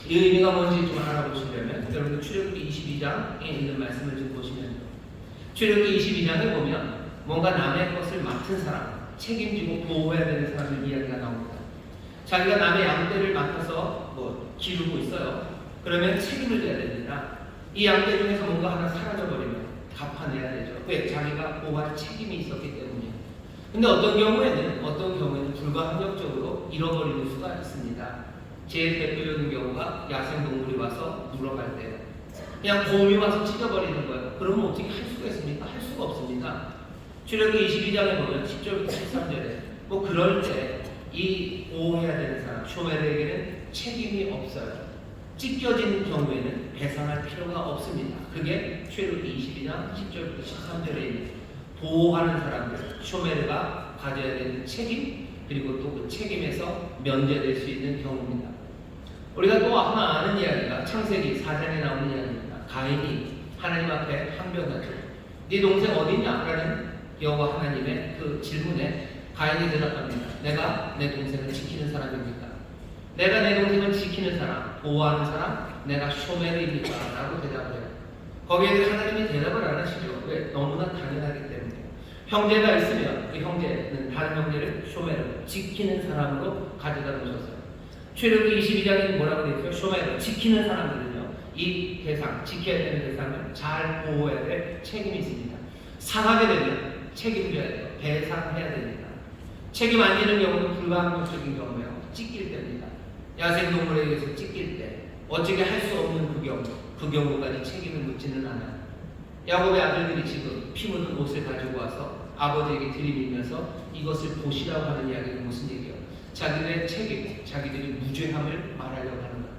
이 의미가 뭔지 좀 알아보시려면 여러분들 출애굽기 22장에 있는 말씀을 좀 보시면 출애굽기 22장에 보면 뭔가 남의 것을 맡은 사람, 책임지고 보호해야 되는 사람의 이야기가 나옵니다. 자기가 남의 양떼를 맡아서 기르고 있어요. 그러면 책임을 져야 됩니다. 이 양떼 중에서 뭔가 하나 사라져버리면 갚아내야 되죠. 왜? 자기가 보호할 책임이 있었기 때문이에요. 근데 어떤 경우에는 불가항력적으로 잃어버리는 수가 있습니다. 제일 대표적인 경우가 야생동물이 와서 물어갈 때요. 그냥 곰이 와서 찢어버리는 거예요. 그러면 어떻게 할 수가 있습니까? 할 수가 없습니다. 출애굽기 22장에 보면 10절부터 13절에 그럴 때 이 보호해야 되는 사람, 쇼멜에게는 책임이 없어요. 찢겨진 경우에는 배상할 필요가 없습니다. 그게 출애굽기 22장 10절부터 13절에 있는 보호하는 사람들, 쇼메르가 가져야 되는 책임, 그리고 또 그 책임에서 면제될 수 있는 경우입니다. 우리가 또 하나 아는 이야기가 창세기 4장에 나오는 이야기입니다. 가인이 하나님 앞에 항변하죠. 네 동생 어디 있냐? 라는 여호와 하나님의 그 질문에 가인이 대답합니다. 내가 내 동생을 지키는 사람입니까? 내가 내 동생을 지키는 사람, 보호하는 사람, 내가 쇼메르입니까? 라고 대답을 해요. 거기에 대해 하나님이 대답을 안 하시죠. 왜? 너무나 당연하기 때문에. 형제가 있으면 그 형제는 다른 형제를 쇼메르, 지키는 사람으로 가져다 놓으셨어요. 출애굽기 22장에 뭐라고 되어 있어요? 쇼메르, 지키는 사람들은요, 이 대상, 지켜야 되는 대상을 잘 보호해야 될 책임이 있습니다. 상하게 되면 책임져야 돼요. 배상해야 됩니다. 책임 안 지는 경우는 불가항력적인 경우예요. 찢길 때입니다. 야생동물에 의해서 찢길 때 어떻게 할 수 없는 그 경우까지 책임을 묻지는 않아요. 야곱의 아들들이 지금 피 묻은 옷을 가지고 와서 아버지에게 들이밀면서 이것을 보시라고 하는 이야기는 무슨 얘기예요? 자기들의 책임, 자기들의 무죄함을 말하려고 하는 거예요.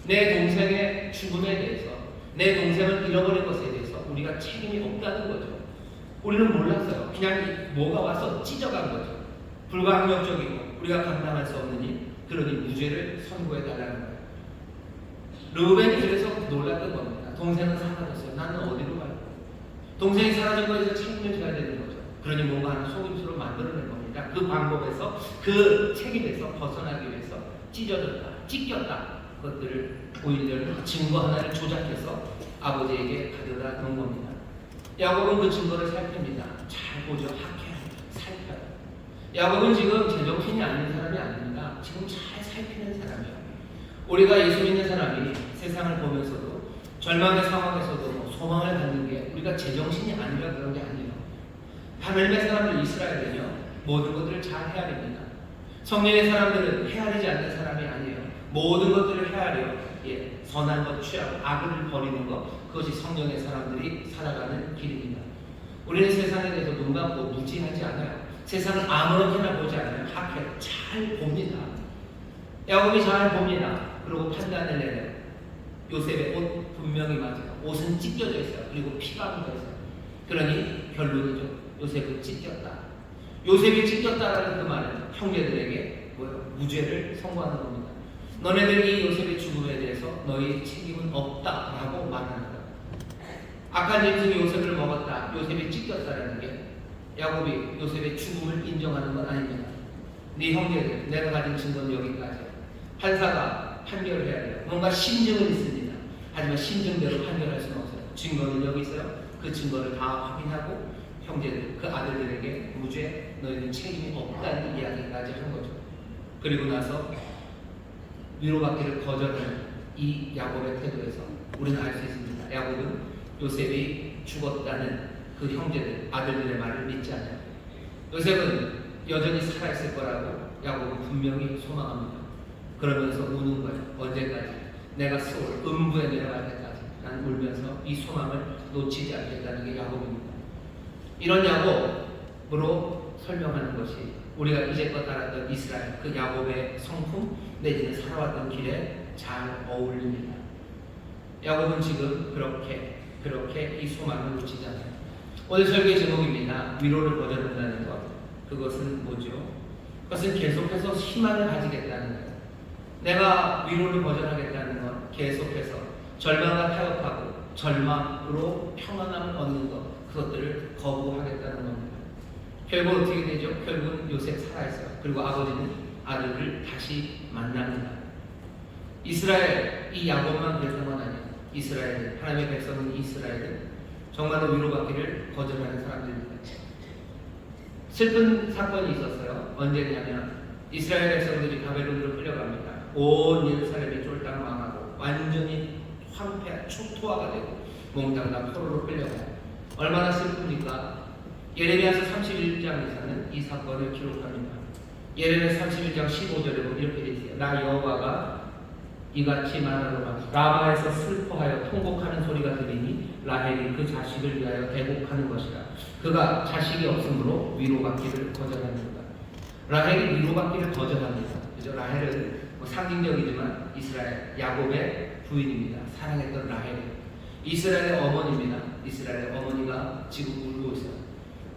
내 동생의 죽음에 대해서, 내 동생을 잃어버린 것에 대해서 우리가 책임이 없다는 거죠. 우리는 몰랐어요. 그냥 뭐가 와서 찢어간 거죠. 불가항력적이고 우리가 감당할 수 없는 일, 그러니 무죄를 선고해 달라는 거예요. 르우벤이 그래서 놀랐던 겁니다. 동생은 사라졌어요. 나는 어디로 갈까? 동생이 사라진 거에서 책임을 져야 되는 거죠. 그러니 뭔가 하는 속임수로 만들어낸 겁니다. 그 방법에서, 그 책임에서 벗어나기 위해서 찢어졌다, 찢겼다, 그것들을 보이려는 증거 하나를 조작해서 아버지에게 가져다 놓은 겁니다. 야곱은 그 증거를 살핍니다. 잘 보죠. 학해요. 살펴요. 야곱은 지금 제정신이 아닌 사람이 아닙니다. 지금 잘 살피는 사람이에요. 우리가 예수 믿는 사람이 세상을 보면서도 절망의 상황에서도 뭐 소망을 갖는 게 우리가 제정신이 아니라 그런 게 아니에요. 하나님의 사람들 이스라엘은요, 모든 것들을 잘 헤아립니다. 성령의 사람들은 헤아리지 않는 사람이 아니에요. 모든 것들을 헤아려 선한 것 취하고 악을 버리는 것, 그것이 성령의 사람들이 살아가는 길입니다. 우리는 세상에 대해서 눈 감고 무지하지 않아요. 세상을 아무렇게나 보지 않아요. 학회 잘 봅니다. 야곱이 잘 봅니다. 그리고 판단을 내려요. 요셉의 옷 분명히 맞아요. 옷은 찢겨져 있어요. 그리고 피가 묻어 있어요. 그러니 결론이죠. 요셉은 찢겼다. 요셉이 찢겼다라는 그 말은 형제들에게 무죄를 선고하는 겁니다. 너네들이 요셉의 죽음에 대해서 너희 책임은 없다라고 말하는 거예요. 악한 짐승이 요셉을 먹었다, 요셉이 찢겼다라는 게 야곱이 요셉의 죽음을 인정하는 건 아닙니다. 네 형제들, 내가 가진 증거는 여기까지야. 판사가 판결을 해야 돼요. 뭔가 심증은 있습니다. 하지만 심증대로 판결할 수는 없어요. 증거는 여기 있어요. 그 증거를 다 확인하고 형제들, 그 아들들에게 무죄, 너희는 책임이 없다는 이야기까지 한 거죠. 그리고 나서 위로받기를 거절하는 이 야곱의 태도에서 우리는 알 수 있습니다. 야곱은 요셉이 죽었다는 그 형제들, 아들들의 말을 믿지 않아요. 요셉은 여전히 살아있을 거라고 야곱은 분명히 소망합니다. 그러면서 우는 거예요. 언제까지? 내가 서울 음부에 내려갈 때까지 난 울면서 이 소망을 놓치지 않겠다는 게 야곱입니다. 이런 야곱으로 설명하는 것이 우리가 이제껏 알았던 이스라엘, 그 야곱의 성품 내지는 살아왔던 길에 잘 어울립니다. 야곱은 지금 그렇게 이 소망을 놓치지 않아요. 오늘 설교의 제목입니다. 위로를 거절한다는 것. 그것은 뭐죠? 그것은 계속해서 희망을 가지겠다는 거예요. 내가 위로를 거절하겠다는 건 계속해서 절망과 타협하고 절망으로 평안함을 얻는 것, 그것들을 거부하겠다는 겁니다. 결국 어떻게 되죠? 결국은 요셉 살아있어요. 그리고 아버지는 아들을 다시 만납니다. 이스라엘, 이 야곱만 그랬던 건 아니에요. 이스라엘은, 하나님의 백성은 이스라엘은 정말로 위로받기를 거절하는 사람들입니다. 슬픈 사건이 있었어요. 언제냐면 이스라엘 백성들이 바벨론으로 끌려갑니다. 온 예루살렘이 쫄딱 망하고 완전히 황폐, 초토화가 되고 몽땅 다 포로로 끌려가요. 얼마나 슬픕니까? 예레미야서 31장에서는 이 사건을 기록합니다. 예레미야 31장 15절에 보면 이렇게 되어 있어요. 나 여호와가 이같이 말하노라. 라마에서 슬퍼하여 통곡하는 소리가 들리니 라헬이 그 자식을 위하여 애곡하는 것이라. 그가 자식이 없으므로 위로받기를 거절합니다. 라헬이 위로받기를 거절합니다. 그죠? 라헬은 상징적이지만 이스라엘 야곱의 부인입니다. 사랑했던 라헬. 이스라엘의 어머니입니다. 이스라엘의 어머니가 지금 울고 있어요.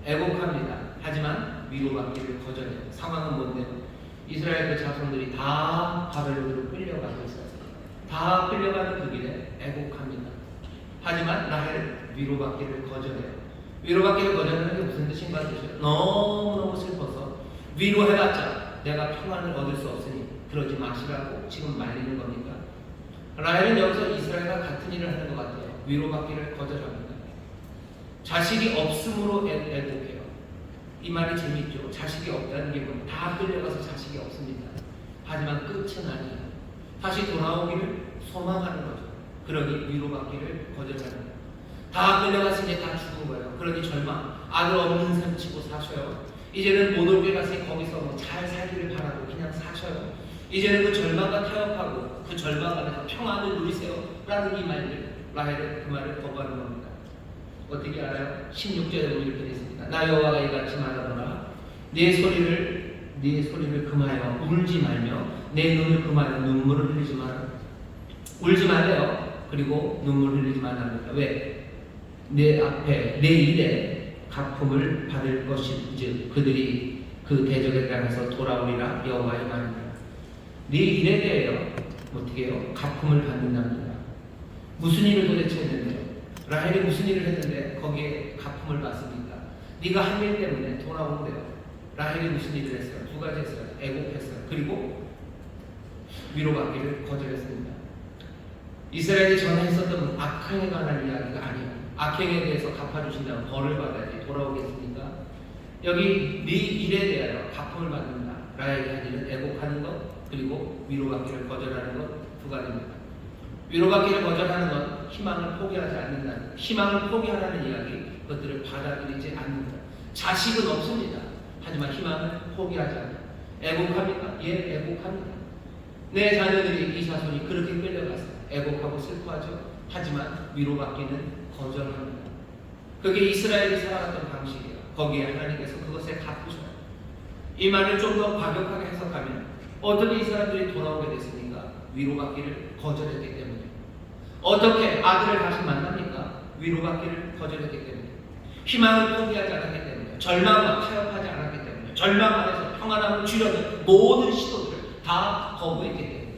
애곡합니다. 하지만 위로받기를 거절해요. 상황은 뭔데요? 이스라엘 그 자손들이 다 바벨론으로 끌려가고 있어요. 다 끌려가는 그 길에 애곡합니다. 하지만 라헬 위로받기를 거절해요. 위로받기를 거절하는 게 무슨 뜻인가 뜻이에요. 너무너무 슬퍼서 위로해봤자 내가 평안을 얻을 수 없으니 그러지 마시라고 지금 말리는 겁니까? 라헬은 여기서 이스라엘과 같은 일을 하는 것 같아요. 위로받기를 거절합니다. 자식이 없음으로 애곡해요. 이 말이 재밌죠. 자식이 없다는 게 뭐예요? 다 끌려가서 자식이 없습니다. 하지만 끝은 아니에요. 다시 돌아오기를 소망하는 거죠. 그러니 위로받기를 거절하는 거예요. 다 끌려가서 이제 다 죽은 거예요. 그러니 절망, 아들 없는 셈 치고 사셔요. 이제는 못 올게 갔으니 거기서 뭐 잘 살기를 바라고 그냥 사셔요. 이제는 그 절망과 타협하고 그 절망 안에서 평안을 누리세요. 라는 이 말들, 라헬은 그 말을 거부하는 겁니다. 어떻게 알아요? 16절에 보면 이렇게 되어 있습니다. 나 여호와가 이같이 말하노라. 네 소리를 금하여 울지 말며 내 눈을 금하여 눈물을 흘리지 마라. 울지 말래요. 그리고 눈물 흘리지 말랍니다. 왜? 내 앞에 내 일에 갚음을 받을 것인즉 그들이 그 대적에 따라서 돌아오리라. 여호와의 말입니다. 네 일에 대하여 어떻게 해요? 갚음을 받는답니다. 무슨 일을 도대체 했는데요? 라헬이 무슨 일을 했는데 거기에 갚음을 받습니까? 네가 한 일 때문에 돌아온대요. 라헬이 무슨 일을 했어요? 두 가지 했어요. 애곡했어요. 그리고 위로받기를 거절했습니다. 이스라엘이 전에 했었던 악행에 관한 이야기가 아니에요. 악행에 대해서 갚아주신다면 벌을 받아야지 돌아오겠습니까? 여기 네 일에 대하여 갚음을 받는다. 라헬이 한 일은 애곡하는 것, 그리고 위로받기를 거절하는 것 두 가지입니다. 위로받기를 거절하는 건 희망을 포기하지 않는다. 희망을 포기하라는 이야기, 그것들을 받아들이지 않는다. 자식은 없습니다. 하지만 희망을 포기하지 않는다. 애곡합니까? 예, 애곡합니다. 내 자녀들이 이 자손이 그렇게 끌려갔어요. 애곡하고 슬퍼하죠. 하지만 위로받기는 거절합니다. 그게 이스라엘이 살아갔던 방식이에요. 거기에 하나님께서 그것에 갚으셔요. 이 말을 좀 더 과격하게 해석하면 어떻게 이 사람들이 돌아오게 됐습니까? 위로받기를 거절했기 때문에. 어떻게 아들을 다시 만납니까? 위로받기를 거절했기 때문에. 희망을 포기하지 않았기 때문에. 절망과 타협하지 않았기 때문에. 절망 안에서 평안함을 주려는 모든 시도들을 다 거부했기 때문에.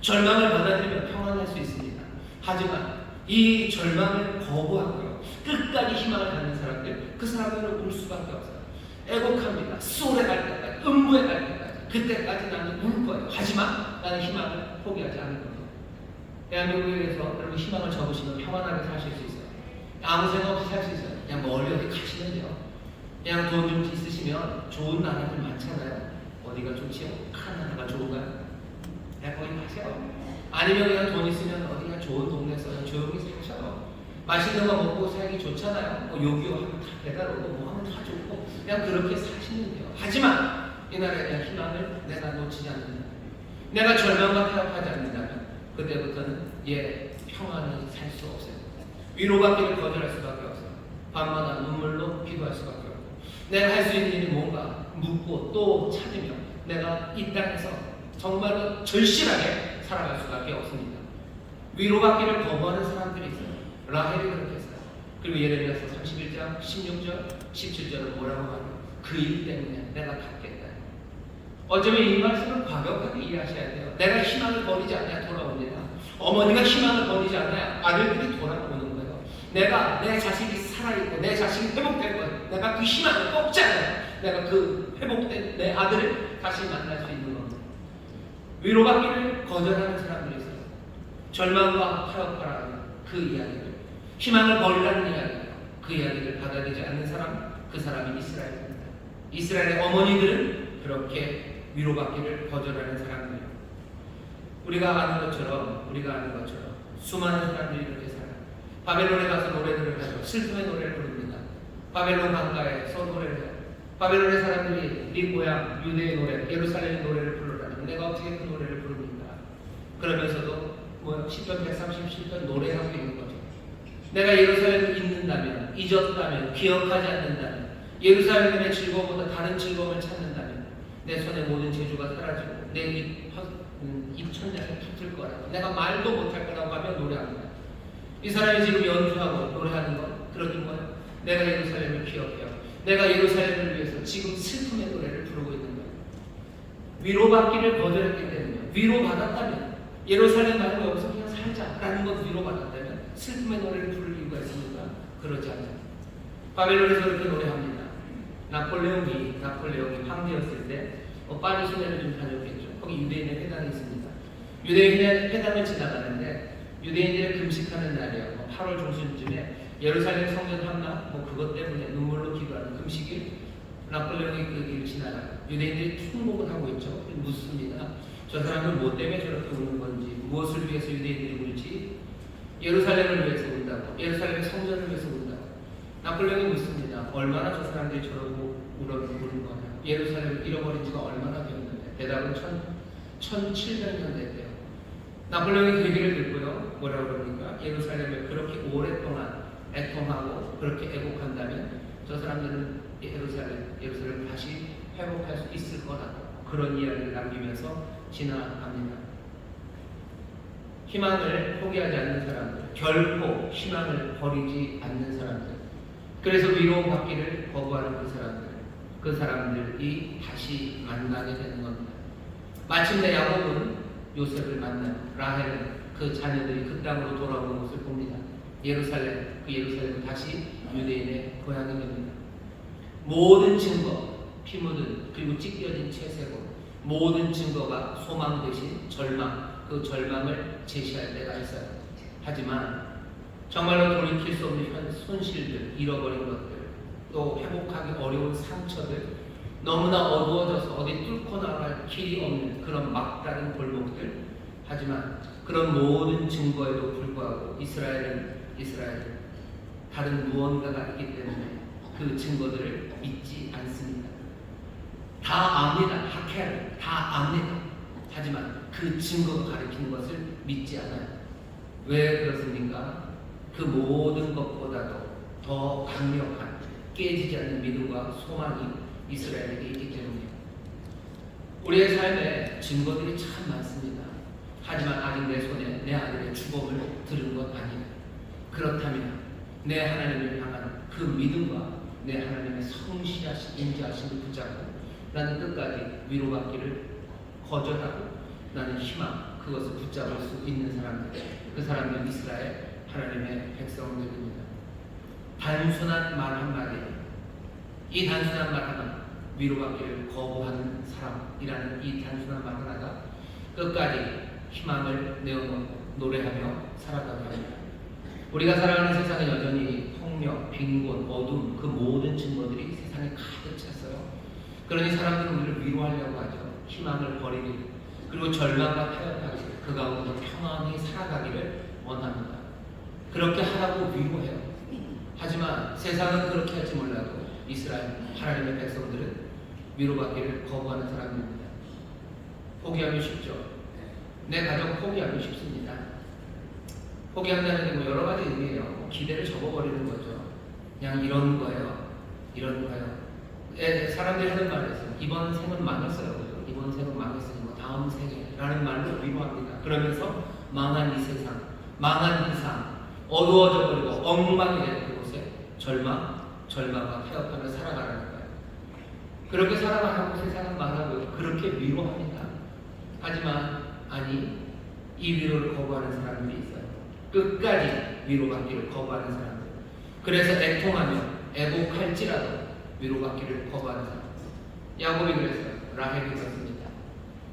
절망을 받아들이면 평안할 수 있습니다. 하지만 이 절망을 거부하고요, 끝까지 희망을 갖는 사람들, 그 사람들은 울 수밖에 없어요. 애곡합니다. 수월에 갈 때까지, 음부에 갈 때까지. 그때까지 나는 울 거예요. 하지만 나는 희망을 포기하지 않을 겁니다. 대한민국에서 여러분 희망을 접으시면 평안하게 사실 수 있어요. 아무 생각 없이 살 수 있어요. 그냥 멀리 어디 가시면요. 그냥 돈 좀 있으시면 좋은 나라들 많잖아요. 어디가 좋지요? 큰 나라가 좋은가요? 그냥 거기 가세요. 아니면 그냥 돈 있으면 어디가 좋은 동네에서 그냥 조용히 사셔요. 맛있는 거 먹고 살기 좋잖아요. 뭐 요기요 하면 다 배달 오고 뭐 하면 다 좋고 그냥 그렇게 사시면 돼요. 하지만 이 나라에 대한 희망을 내가 놓치지 않는다. 내가 절망과 타협하지 않는다면 그때부터는 평안히 살 수 없어요. 위로받기를 거절할 수밖에 없어요. 밤마다 눈물로 기도할 수밖에 없고 내가 할 수 있는 일이 뭔가 묻고 또 찾으며 내가 이 땅에서 정말로 절실하게 살아갈 수밖에 없습니다. 위로받기를 거부하는 사람들이 있어요. 라헬이 그렇게 했어요. 그리고 예레미야서 31장 16절 17절은 뭐라고 말해요? 그 일 때문에 내가 갚겠다. 어쩌면 이 말씀을 과격하게 이해하셔야 돼요. 내가 희망을 버리지 않아야 돌아옵니다. 어머니가 희망을 버리지 않아야 아들들이 돌아오는 거예요. 내가 내 자식이 살아있고 내 자식이 회복될 거예요. 내가 그 희망을 꺾지 않아요. 내가 그 회복된 내 아들을 다시 만날 수 있는 겁니다. 위로받기를 거절하는 사람들이 있어요. 절망과 타협하라는 그 이야기를, 희망을 버리라는 이야기를, 그 이야기를 받아들이지 않는 사람, 그 사람이 이스라엘입니다. 이스라엘의 어머니들은 그렇게 위로받기를 거절하는 사람들이에요. 우리가 아는 것처럼 수많은 사람들이 그렇게 살아요. 바벨론에 가서 노래들을 하죠. 슬픔의 노래를 부릅니다. 바벨론 강가에서 노래를 해요. 바벨론의 사람들이 네 고향 유대의 노래, 예루살렘의 노래를 부르라면 내가 어떻게 그 노래를 부릅니까? 그러면서도 시편 137편 노래하고 있는 거죠. 내가 예루살렘을 잊는다면, 잊었다면, 기억하지 않는다면, 예루살렘의 즐거움보다 다른 즐거움을 찾는다면 내 손에 모든 재주가 사라지고 내 입 입천장에 붙을 거라고. 내가 말도 못할 거라고 하면 노래합니다. 이 사람이 지금 연주하고 노래하는 건 그런 거예요. 내가 예루살렘을 기억해요. 내가 예루살렘을 위해서 지금 슬픔의 노래를 부르고 있는 거예요. 위로받기를 거절했기 때문에, 위로받았다면 예루살렘 말고 여기서 그냥 살자라는 것 위로받았다면 슬픔의 노래를 부를 이유가 있습니까? 그러지 않아요. 바벨론에서 그렇게 노래합니다. 나폴레옹이 황제였을 때 파리 시내를 좀 다녔겠죠. 거기 유대인의 회당이 있습니다. 유대인의 회당을 지나가는데 유대인들의 금식하는 날이에요. 8월 중순쯤에 예루살렘 성전 함락 그것 때문에 눈물로 기도하는 금식일, 나폴레옹이 그 길을 지나가요. 유대인들이 통곡을 하고 있죠. 묻습니다. 저 사람은 뭐 때문에 저렇게 우는 건지, 무엇을 위해서 유대인들이 울지? 예루살렘을 위해서 운다고, 예루살렘의 성전을 위해서 운다고. 나폴레옹이 묻습니다. 얼마나 저 사람들이 저러고 우는 거냐? 예루살렘을 잃어버린 지가 얼마나 되었는데? 대답은 1700년 됐대요. 나폴레옹이 그 얘기를 듣고요. 뭐라고 그럽니까? 예루살렘을 그렇게 오랫동안 애통하고 그렇게 애곡한다면 저 사람들은 예루살렘을 다시 회복할 수 있을 거라고 그런 이야기를 남기면서 지나갑니다. 희망을 포기하지 않는 사람들, 결코 희망을 버리지 않는 사람들, 그래서 위로받기를 거부하는 그 사람들이 다시 만나게 되는 겁니다. 마침내 야곱은 요셉을 만나요. 라헬은 그 자녀들이 그 땅으로 돌아오는 것을 봅니다. 예루살렘은 다시 유대인의 고향이 됩니다. 모든 증거, 피 묻은 그리고 찢겨진 채색으로 모든 증거가 소망 대신 절망, 그 절망을 제시할 때가 있어요. 하지만 정말로 돌이킬 수 없는 손실들, 잃어버린 것들, 또 회복하기 어려운 상처들, 너무나 어두워져서 어디 뚫고 나갈 길이 없는 그런 막다른 골목들, 하지만 그런 모든 증거에도 불구하고 이스라엘은 다른 무언가가 있기 때문에 그 증거들을 믿지 않습니다. 다 압니다. 학회를 다 압니다. 하지만 그 증거가 가리키는 것을 믿지 않아요. 왜 그렇습니까? 그 모든 것보다도 더 강력한 깨지지 않는 믿음과 소망이 이스라엘에게 있기 때문이에요. 우리의 삶에 증거들이 참 많습니다. 하지만 아직 내 손에 내 아들의 죽음을 들은 것 아니에요. 그렇다면 내 하나님을 향한 그 믿음과 내 하나님의 성실하신 인자하심을 붙잡고 나는 끝까지 위로받기를 거절하고 나는 희망, 그것을 붙잡을 수 있는 사람들, 그 사람들은 이스라엘 하나님의 백성들입니다. 단순한 말 한마디, 이 단순한 말 하나, 위로받기를 거부하는 사람이라는 이 단순한 말 하나가 끝까지 희망을 내어놓고 노래하며 살아가게 합니다. 우리가 살아가는 세상은 여전히 폭력, 빈곤, 어둠, 그 모든 증거들이 세상에 가득 찼어요. 그러니 사람들은 우리를 위로하려고 하죠. 희망을 버리기, 그리고 절망과 타협하기, 그 가운데 평안히 살아가기를 원합니다. 그렇게 하라고 위로해요. 하지만 세상은 그렇게 할지 몰라도 이스라엘 하나님의 백성들은 위로받기를 거부하는 사람입니다. 포기하기 쉽죠. 내 가정 포기하기 쉽습니다. 포기한다는 게 여러 가지 의미예요. 기대를 접어버리는 거죠. 그냥 이런 거예요. 사람들이 하는 말에서 이번 생은 망했어요. 그죠? 이번 생은 망했으니 다음 생에라는 말로 위로합니다. 그러면서 망한 이 세상, 망한 이 삶, 어두워져 버리고 엉망이 되는 그곳에 절망과 타협하며 살아가라는 거예요. 그렇게 살아가라고 세상은 말하고 그렇게 위로합니다. 하지만 아니, 이 위로를 거부하는 사람들이 있어요. 끝까지 위로받기를 거부하는 사람들. 그래서 애통하며 애곡할지라도 위로받기를 거부하는 사람. 야곱이 그랬어요. 라헬이 그렇습니다.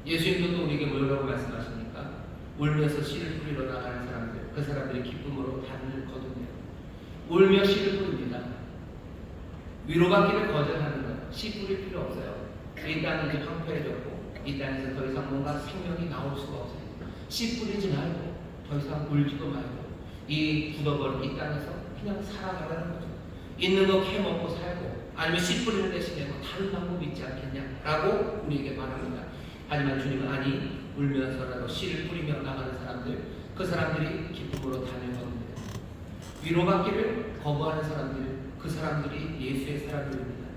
예수님도 또 우리에게 뭐라고 말씀하십니까? 울면서 씨를 뿌리러 나가는 사람들, 그 사람들이 기쁨으로 단을 거두네요. 울며 씨를 뿌립니다. 위로받기를 거절하는 것, 씨 뿌릴 필요 없어요. 이 땅은 이제 황폐해졌고 이 땅에서 더 이상 뭔가 생명이 나올 수가 없어요. 씨 뿌리지 말고 더 이상 울지도 말고 이 굳어버린 이 땅에서 그냥 살아가라는 거죠. 있는 거 캐먹고 살고 아니면 씨 뿌리는 대신에 다른 방법이 있지 않겠냐라고 우리에게 말합니다. 하지만 주님은 아니, 울면서라도 씨를 뿌리며 나가는 사람들, 그 사람들이 기쁨으로 단을 거둡니다. 위로받기를 거부하는 사람들, 그 사람들이 예수의 사람들입니다.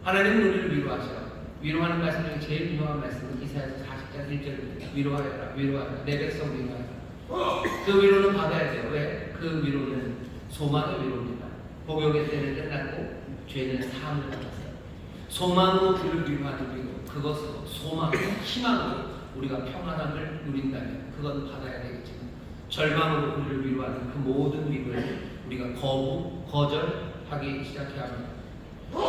하나님은 우리를 위로하셔요. 위로하는 말씀 중에 제일 유명한 말씀은 이사야서 자, 1절입니다. 위로하여라, 위로하여라. 내 백성 위로하여라. 그 위로는 받아야 돼요. 왜? 그 위로는 소망의 위로입니다. 복역의 때는 끝났고 죄는 사함을 받았어요. 소망으로 그를 위로하는 위로, 그것으로 소망으로, 희망으로 우리가 평안함을 누린다면 그건 받아야 되겠지만, 절망으로 그를 위로하는 그 모든 위로를 우리가 거절하기 시작해야 합니다.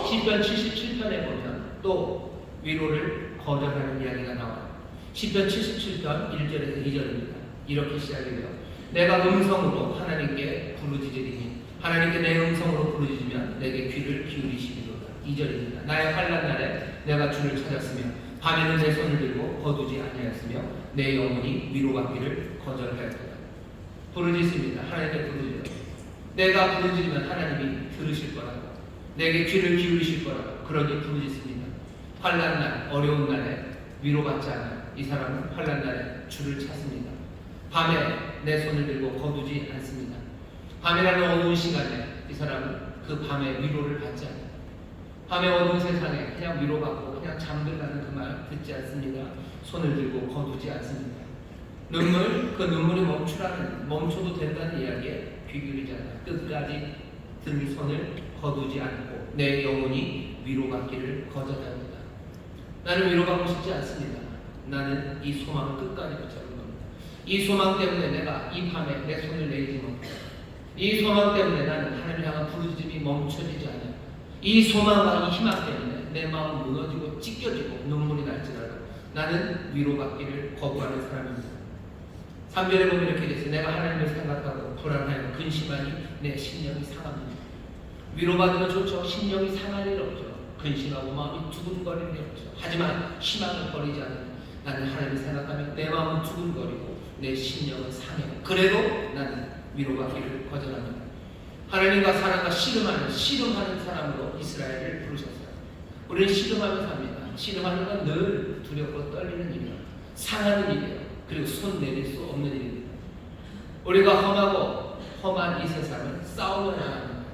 시편 77편에 보면 또 위로를 거절하는 이야기가 나와요. 시편 77편 1절에서 2절입니다. 이렇게 시작이 돼요. 내가 음성으로 하나님께 부르짖으리니 하나님께 내 음성으로 부르짖으면 내게 귀를 기울이시리로다. 2절입니다. 나의 환난 날에 내가 주를 찾았으며 밤에는 내 손을 들고 거두지 아니하였으며 내 영혼이 위로받기를 거절하였도다. 부르짖습니다. 하나님께 부르짖어요. 내가 부르짖으면 하나님이 들으실 거라고, 내게 귀를 기울이실 거라고, 그러니 부르짖습니다. 환난 날, 어려운 날에 위로받지 않아요. 이 사람은 환난 날에 주를 찾습니다. 밤에 내 손을 들고 거두지 않습니다. 밤이라는 어두운 시간에 이 사람은 그 밤에 위로를 받지 않아요. 밤의 어두운 세상에 그냥 위로받고 그냥 잠들라는 그 말 듣지 않습니다. 손을 들고 거두지 않습니다. 그 눈물이 멈춰도 된다는 이야기에 귀 기울이지 않아요. 끝까지 든 손을 거두지 않고 내 영혼이 위로받기를 거절합니다. 나는 위로받고 싶지 않습니다. 나는 이 소망을 끝까지 붙잡은 겁니다. 이 소망 때문에 내가 이 밤에 내 손을 내리지 못해요. 이 소망 때문에 나는 하나님을 향한 부르짖음이 멈춰지지 않아요. 이 소망과 이 희망 때문에 내 마음은 무너지고 찢겨지고 눈물이 날지라도 나는 위로받기를 거부하는 사람입니다. 3절에 보면 이렇게 되어 있어요. 내가 하나님을 생각하고 불안하여 근심하니 내 심령이 상합니다. 위로받으면 좋죠. 심령이 상할 일 없죠. 근심하고 마음이 두근거릴 일 없죠. 하지만 희망을 버리지 않으면 나는 하나님을 생각하면 내 마음은 두근거리고 내 심령은 상해요. 그래도 나는 위로받기를 거절합니다. 하나님과 사랑과 씨름하는 사람으로 이스라엘을 부르셨어요. 우리는 씨름하면서 합니다. 씨름하는 건 늘 두렵고 떨리는 일이에요. 상하는 일이에요. 그리고 손 내릴 수 없는 일입니다. 우리가 험한 이 세상을 싸우며 나갑니다.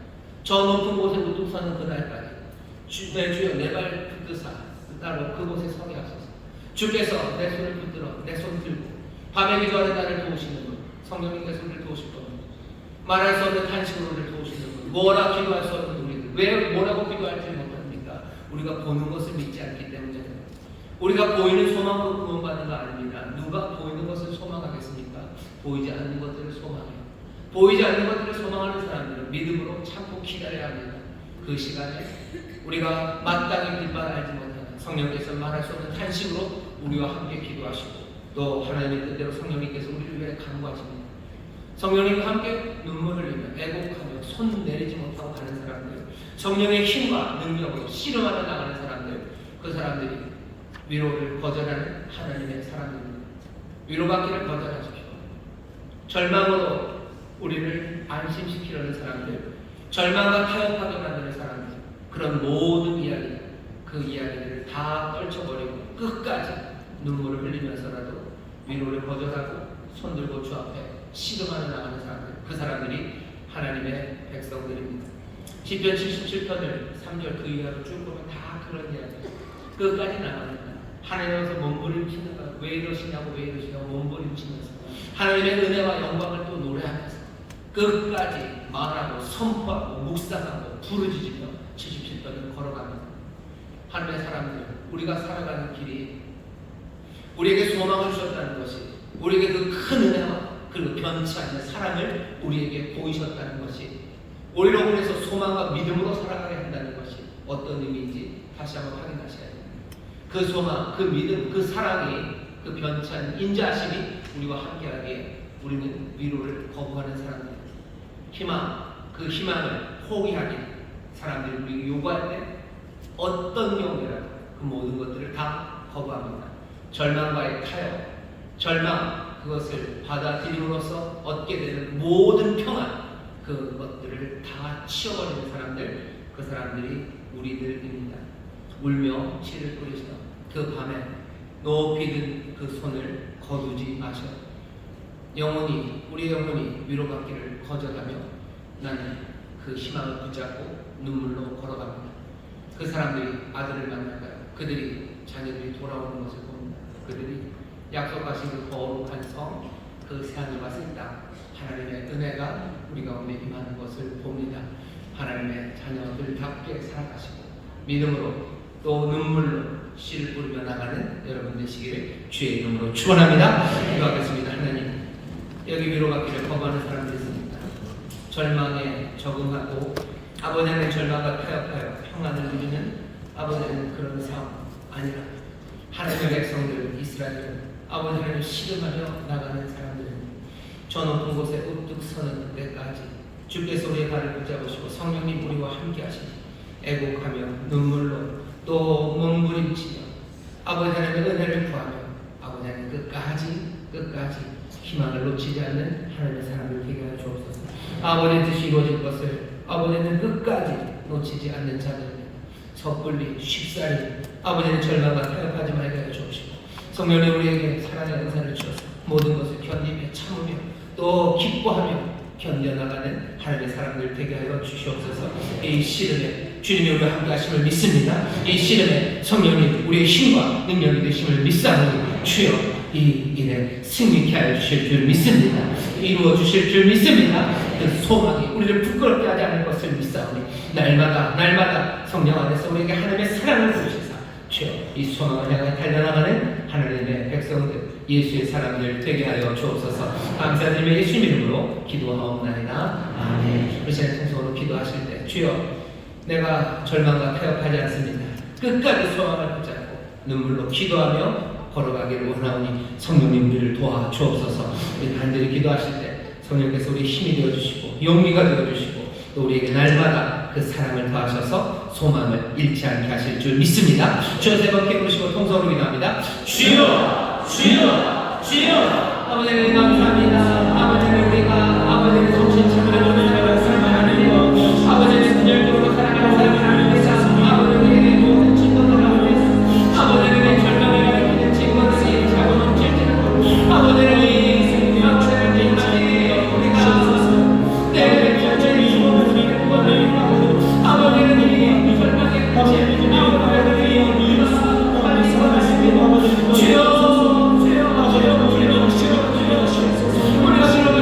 저 높은 곳에 우뚝 서는 그날까지 내 주여 내 발 붙드사 나로 그곳에 서게 하소서. 주께서 내 손을 붙들어 내 손 들고 밤에 기도하는 나를 도우시는 분, 성령님께서 우리를 도우실 겁니다. 말할 수 없는 탄식으로 우리를 도우시는 분, 뭐라 기도할 수 없는 우리들, 왜 뭐라고 기도할지 못합니까? 우리가 보는 것을 믿지 않기 때문에. 우리가 보이는 소망으로 구원받는 거 아닙니다. 누가 보이는 것을 소망하겠습니까? 보이지 않는 것들을 소망해요. 보이지 않는 것들을 소망하는 사람들은 믿음으로 참고 기다려야 합니다. 그 시간에 우리가 마땅히 빛만 알지 못하는 성령께서 말할 수 없는 탄식으로 우리와 함께 기도하시고 또 하나님의 뜻대로 성령님께서 우리를 위해 간구하십니다. 성령님과 함께 눈물 흘리며 애곡하며 손 내리지 못하고 가는 사람들, 성령의 힘과 능력으로 씨름하며 나가는 사람들, 그 사람들이 위로를 거절하는 하나님의 사람입니다. 위로받기를 거절하십시오. 절망으로 우리를 안심시키려는 사람들, 절망과 타협하게 만드는 사람들, 그런 모든 이야기, 그 이야기들을 다 떨쳐버리고 끝까지 눈물을 흘리면서라도 위로를 거절하고 손들고 주 앞에 씨름하며 나가는 사람들, 그 사람들이 하나님의 백성들입니다. 시편 77편을 3절 그 이하로 쭉 보면 다 그런 이야기예요. 끝까지 나갑니다. 하나님께서 몸부림치다가 왜 이러시냐고 몸부림치면서 하나님의 은혜와 영광을 또 노래하면서 끝까지 말하고 선포하고 묵상하고 부르짖으며 77편을 걸어갑니다. 하나님의 사람들, 우리가 살아가는 길이 우리에게 소망을 주셨다는 것이, 우리에게 그 큰 은혜와 그리고 변치 않는 사랑을 우리에게 보이셨다는 것이, 우리로 인해서 소망과 믿음으로 살아가게 한다는 것이 어떤 의미인지 다시 한번 확인하셔야 됩니다. 그 소망, 그 믿음, 그 사랑이, 그 변치 않는 인자하심이 우리와 함께하기에 우리는 위로를 거부하는 사람들, 희망, 그 희망을 포기하기 사람들이 우리 요구할 때 어떤 경우라도 그 모든 것들을 다 거부합니다. 절망과의 타협, 절망, 그것을 받아들임으로써 얻게 되는 모든 평안, 그것들을 다 치워버리는 사람들, 그 사람들이 우리들입니다. 울며 치를 뿌리시던 그 밤에 높이 든 그 손을 거두지 마셔. 우리의 영혼이 위로받기를 거절하며 나는 그 희망을 붙잡고 눈물로 걸어갑니다. 그 사람들이 아들을 만날까요? 그들이 자녀들이 돌아오는 것을 봅니다. 그들이 약속하신 그 거룩한 성, 그 새하늘과 새 땅, 하나님의 은혜가 우리 가운데 임하는 것을 봅니다. 하나님의 자녀들답게 살아가시고 믿음으로 또 눈물로 씨를 뿌리며 나가는 여러분 되시기를 주의 이름으로 축원합니다. 기도하겠습니다. 하나님, 여기 위로받기를 거부하는 사람들이 있습니다. 절망에 적응하고 아버지의 절망과 타협하여 평안을 누리는 아버지는 그런 상황 아니라 하나님의 백성들 이스라엘은 아버지 하나님을 씨름하며 나가는 사람들은 저 높은 곳에 우뚝 서는 때까지 주께서 우리의 발을 붙잡으시고 성령님 우리와 함께 하시니 애곡하며 눈물로 또 몸부림치며 아버지 하나님의 은혜를 구하며 아버지 하나님 끝까지 희망을 놓치지 않는 하나님의 사람들 되게 하여 주옵소서. 아버지의 뜻이 이루어질 것을 아버지는 끝까지 놓치지 않는 자들입니다. 섣불리 쉽사리 아버지는 절망과 타협하지 말게 하여 주옵시고 성령님 우리에게 사랑의 은사를 주셔서 모든 것을 견디며 참으며 또 기뻐하며 견뎌나가는 하나님의 사람들 되게 하여 주시옵소서. 이 시름에 주님이 우리와 함께 하심을 믿습니다. 이 시름에 성령님 우리의 힘과 능력이 되심을 믿사오니 주여 이 일에 승리케 하여 주실 줄 믿습니다. 이루어 주실 줄 믿습니다. 그 소망이 우리를 부끄럽게 하지 않을 것을 믿사오니 날마다 성령 안에서 우리에게 하나님의 사랑을 주시사 주여 이 소망을 향해 달려나가는 하나님의 백성들 예수의 사람들 되게 하여 주옵소서. 감사드리며 예수님 이름으로 기도하옵나이다. 아멘. 우리 시간 통성으로 기도하실 때 주여 내가 절망과 타협하지 않습니다. 끝까지 소망을 붙잡고 눈물로 기도하며 걸어가기를 원하오니 성령님 우리를 도와주옵소서. 우리 간절히 기도하실 때 성령께서 우리 힘이 되어주시고 용기가 되어주시고 또 우리에게 날마다 그 사랑을 더하셔서 소망을 잃지 않게 하실 줄 믿습니다. 주여 세 번 부르시고 통성으로 기도합니다. 주여 주여 주여. 아버지는 감사합니다. 아버지는 우리가 아버지는 정신 차리는 사랑하는 아버지는 그녀를 사랑하는 사람입니다. 아버지는 모든 친구들 아버지 아버지는 절망이라는 모든 친구들이 자고 넘칠 때는 아버지는 이 아버지는 인간이 우리가 내 절망이 소원을 구원을 아버지는 이 절망의 끝에 아버지는 주여 주여 주여 주여 우리가 주여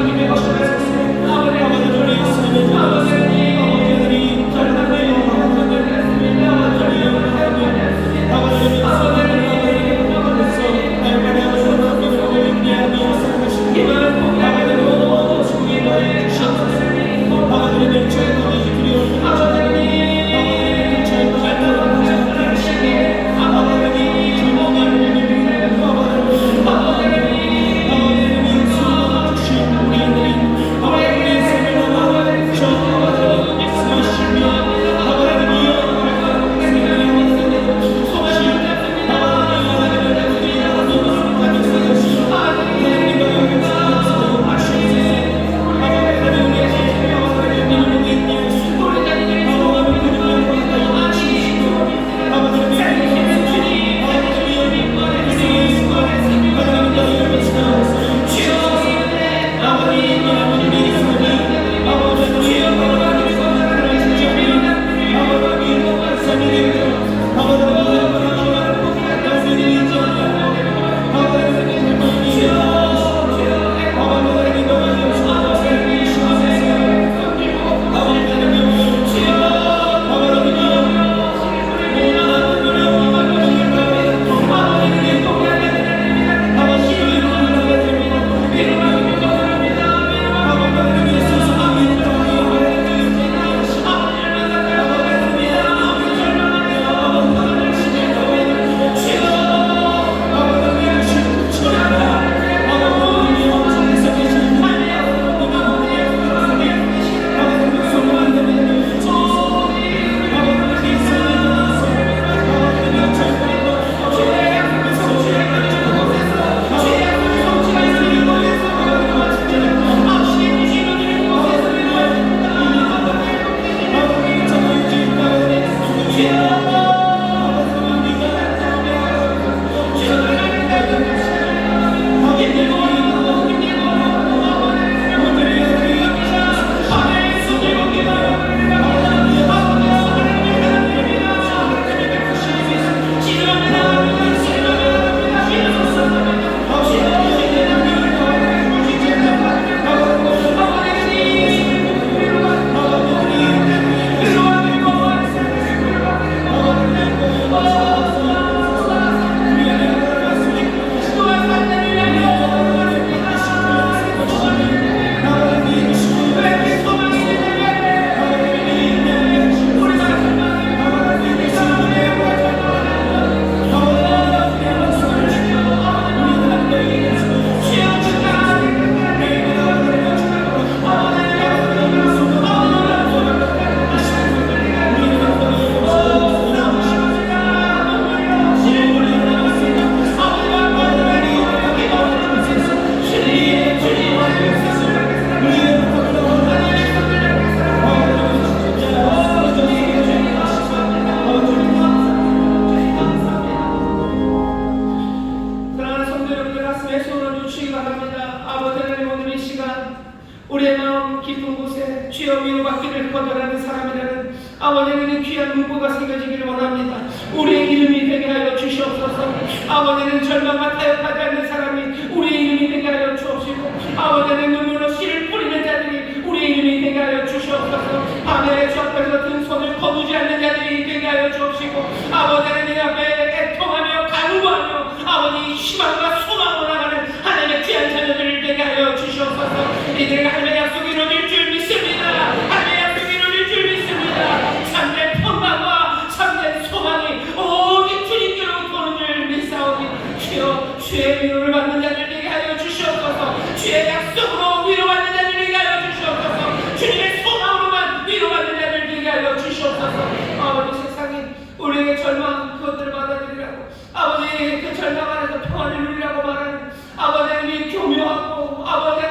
우리의 마음 깊은 곳에 주여 위로받기를 거절하는 사람이라는 아버지는 귀한 문구가 새겨지기를 원합니다. 우리의 이름이 되게 하여 주시옵소서. 아버지는 절망과 타협하지 않는 사람이 우리의 이름이 되게 하여 주옵시고, 아버지는 눈물로 씨를 뿌리는 자들이 우리의 이름이 되게 하여 주시옵소서. 밤에 주 앞에서 든 손을 거두지 않는 자들이 되게 하여 주옵시고, 아버지는 이 앞에 애통하며 간구하며 아버지 희망과 소망으로 나가는 하나님의 귀한 자녀들을 되게 하여 주시옵소서. 이들에게 하나님의 약속이 이루어질 줄 믿습니다. 하나님의 약속이 이루어질 줄 믿습니다. 참된 평강과 참된 소망이 오직 주님께로부터 오는 줄 믿사오니 주여 주의 위로를 받는 자들 되게 하여 주시옵소서. 주의 약속으로 위로받는 자들 되게 하여 주시옵소서. 주님의 소망으로만 위로받는 자들 되게 하여 주시옵소서. 아버지 세상이 우리에게 절망 그것들을 받아들이라고, 아버지 그 절망 안에서 평안을 누리라고 말하는 아버지는 이 교묘하고 아버지는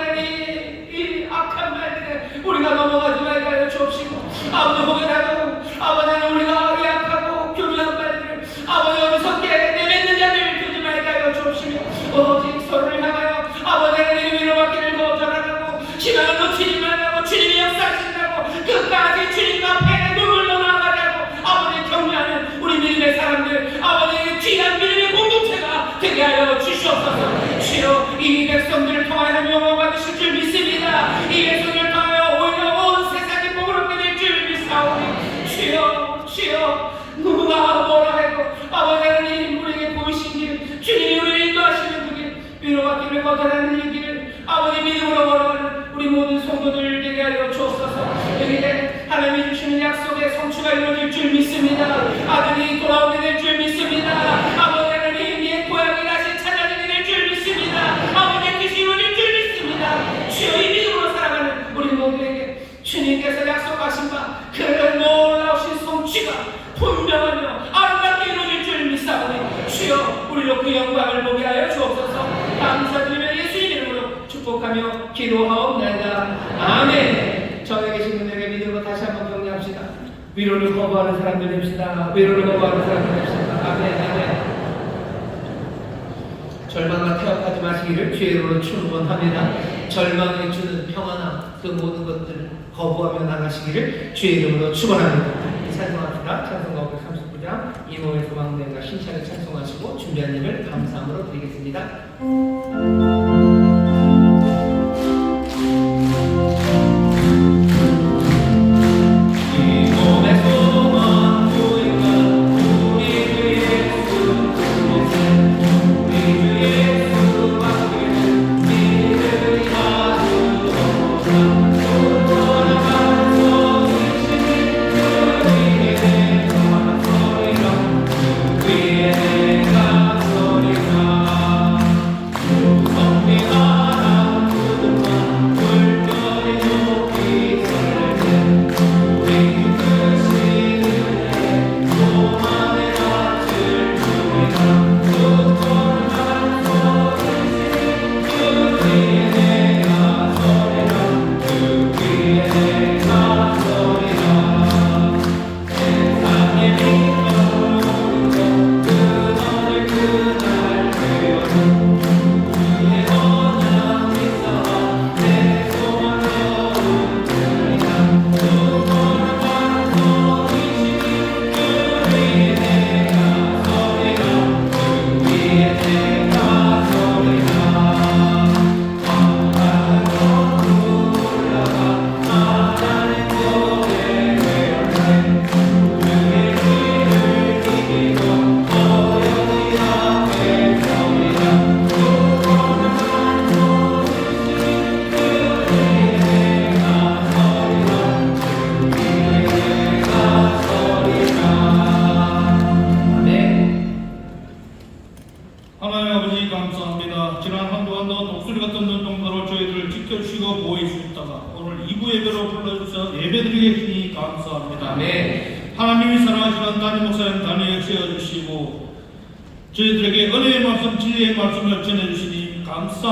이 악한 말들에 우리가 넘어가지 말게 하여 주옵시고, 아버지 혹여라도 아버지는 우리가 약하고 교묘한 말들을 아버지 어리석게 내뱉는 자들 되지 말게 하여 주옵시며, 오직 서로를 향하여 아버지는 이 위로받기를 거절하라고, 희망을 놓치지 말라고, 주님이 역사하신다고 끝까지 주님 앞에 눈물로 나아가자고 아버지 격려하는 우리 믿음의 사람들, 아버지의 귀한 믿음의 공동체가 되게 하여 주시옵소서. 주여 이 백성들을 통하여 영광 받으실 줄 믿습니다. 이 백성들을 통하여 오히려 온 세상이 복을 얻게 될 줄 믿사오니 주여 주여 누구가 뭐라 해도 아버지는 우리에게 보이신 길, 주님이 우리를 인도하시는 그 길, 위로받기를 거절하는 이 길을 아버지 믿음으로 걸어가는 우리 모든 성도들 되게 하여 주옵소서. 여기에 하나님이 주시는 약속의 성취가 이루어질 줄 믿습니다. 아들이 돌아오게 될 줄 믿습니다. 아버지는 이의 고향이 다시 찾아지게 될 줄 믿습니다. 아버지의 뜻이 이루어질 줄 믿습니다. 주여 이 믿음으로 살아가는 우리 모두에게 주님께서 약속하신 바 그 놀라우신 성취가 분명하며 아름답게 이루어질 줄 믿사오니 주여 우리로 그 영광을 보게 하여 주옵소서. 감사드리며 예수님 이름으로 축복하며 기도하옵나이다. 아멘. 저에 계신 분들에게 믿음으로 다시 한번 격려합시다. 위로를 거부하는 사람들 됩시다. 위로를 거부하는 사람들 됩시다. 아멘. 아멘. 절망과 태업하지 마시기를 주의 이름으로 축원합니다. 절망이 주는 평안함 그 모든 것들을 거부하며 나가시기를 주의 이름으로 축원합니다. 찬송합시다. 찬송가 539장 이모의 소망대가 신차를 찬송하시고 준비한 일을 감사함으로 드리겠습니다. 예배드리겠으니 감사합니다. 아멘. 하나님이 사랑하시는 담임 목사님 단위에 세워주시고 저희들에게 은혜의 말씀, 진리의 말씀을 전해주시니 감사합니다.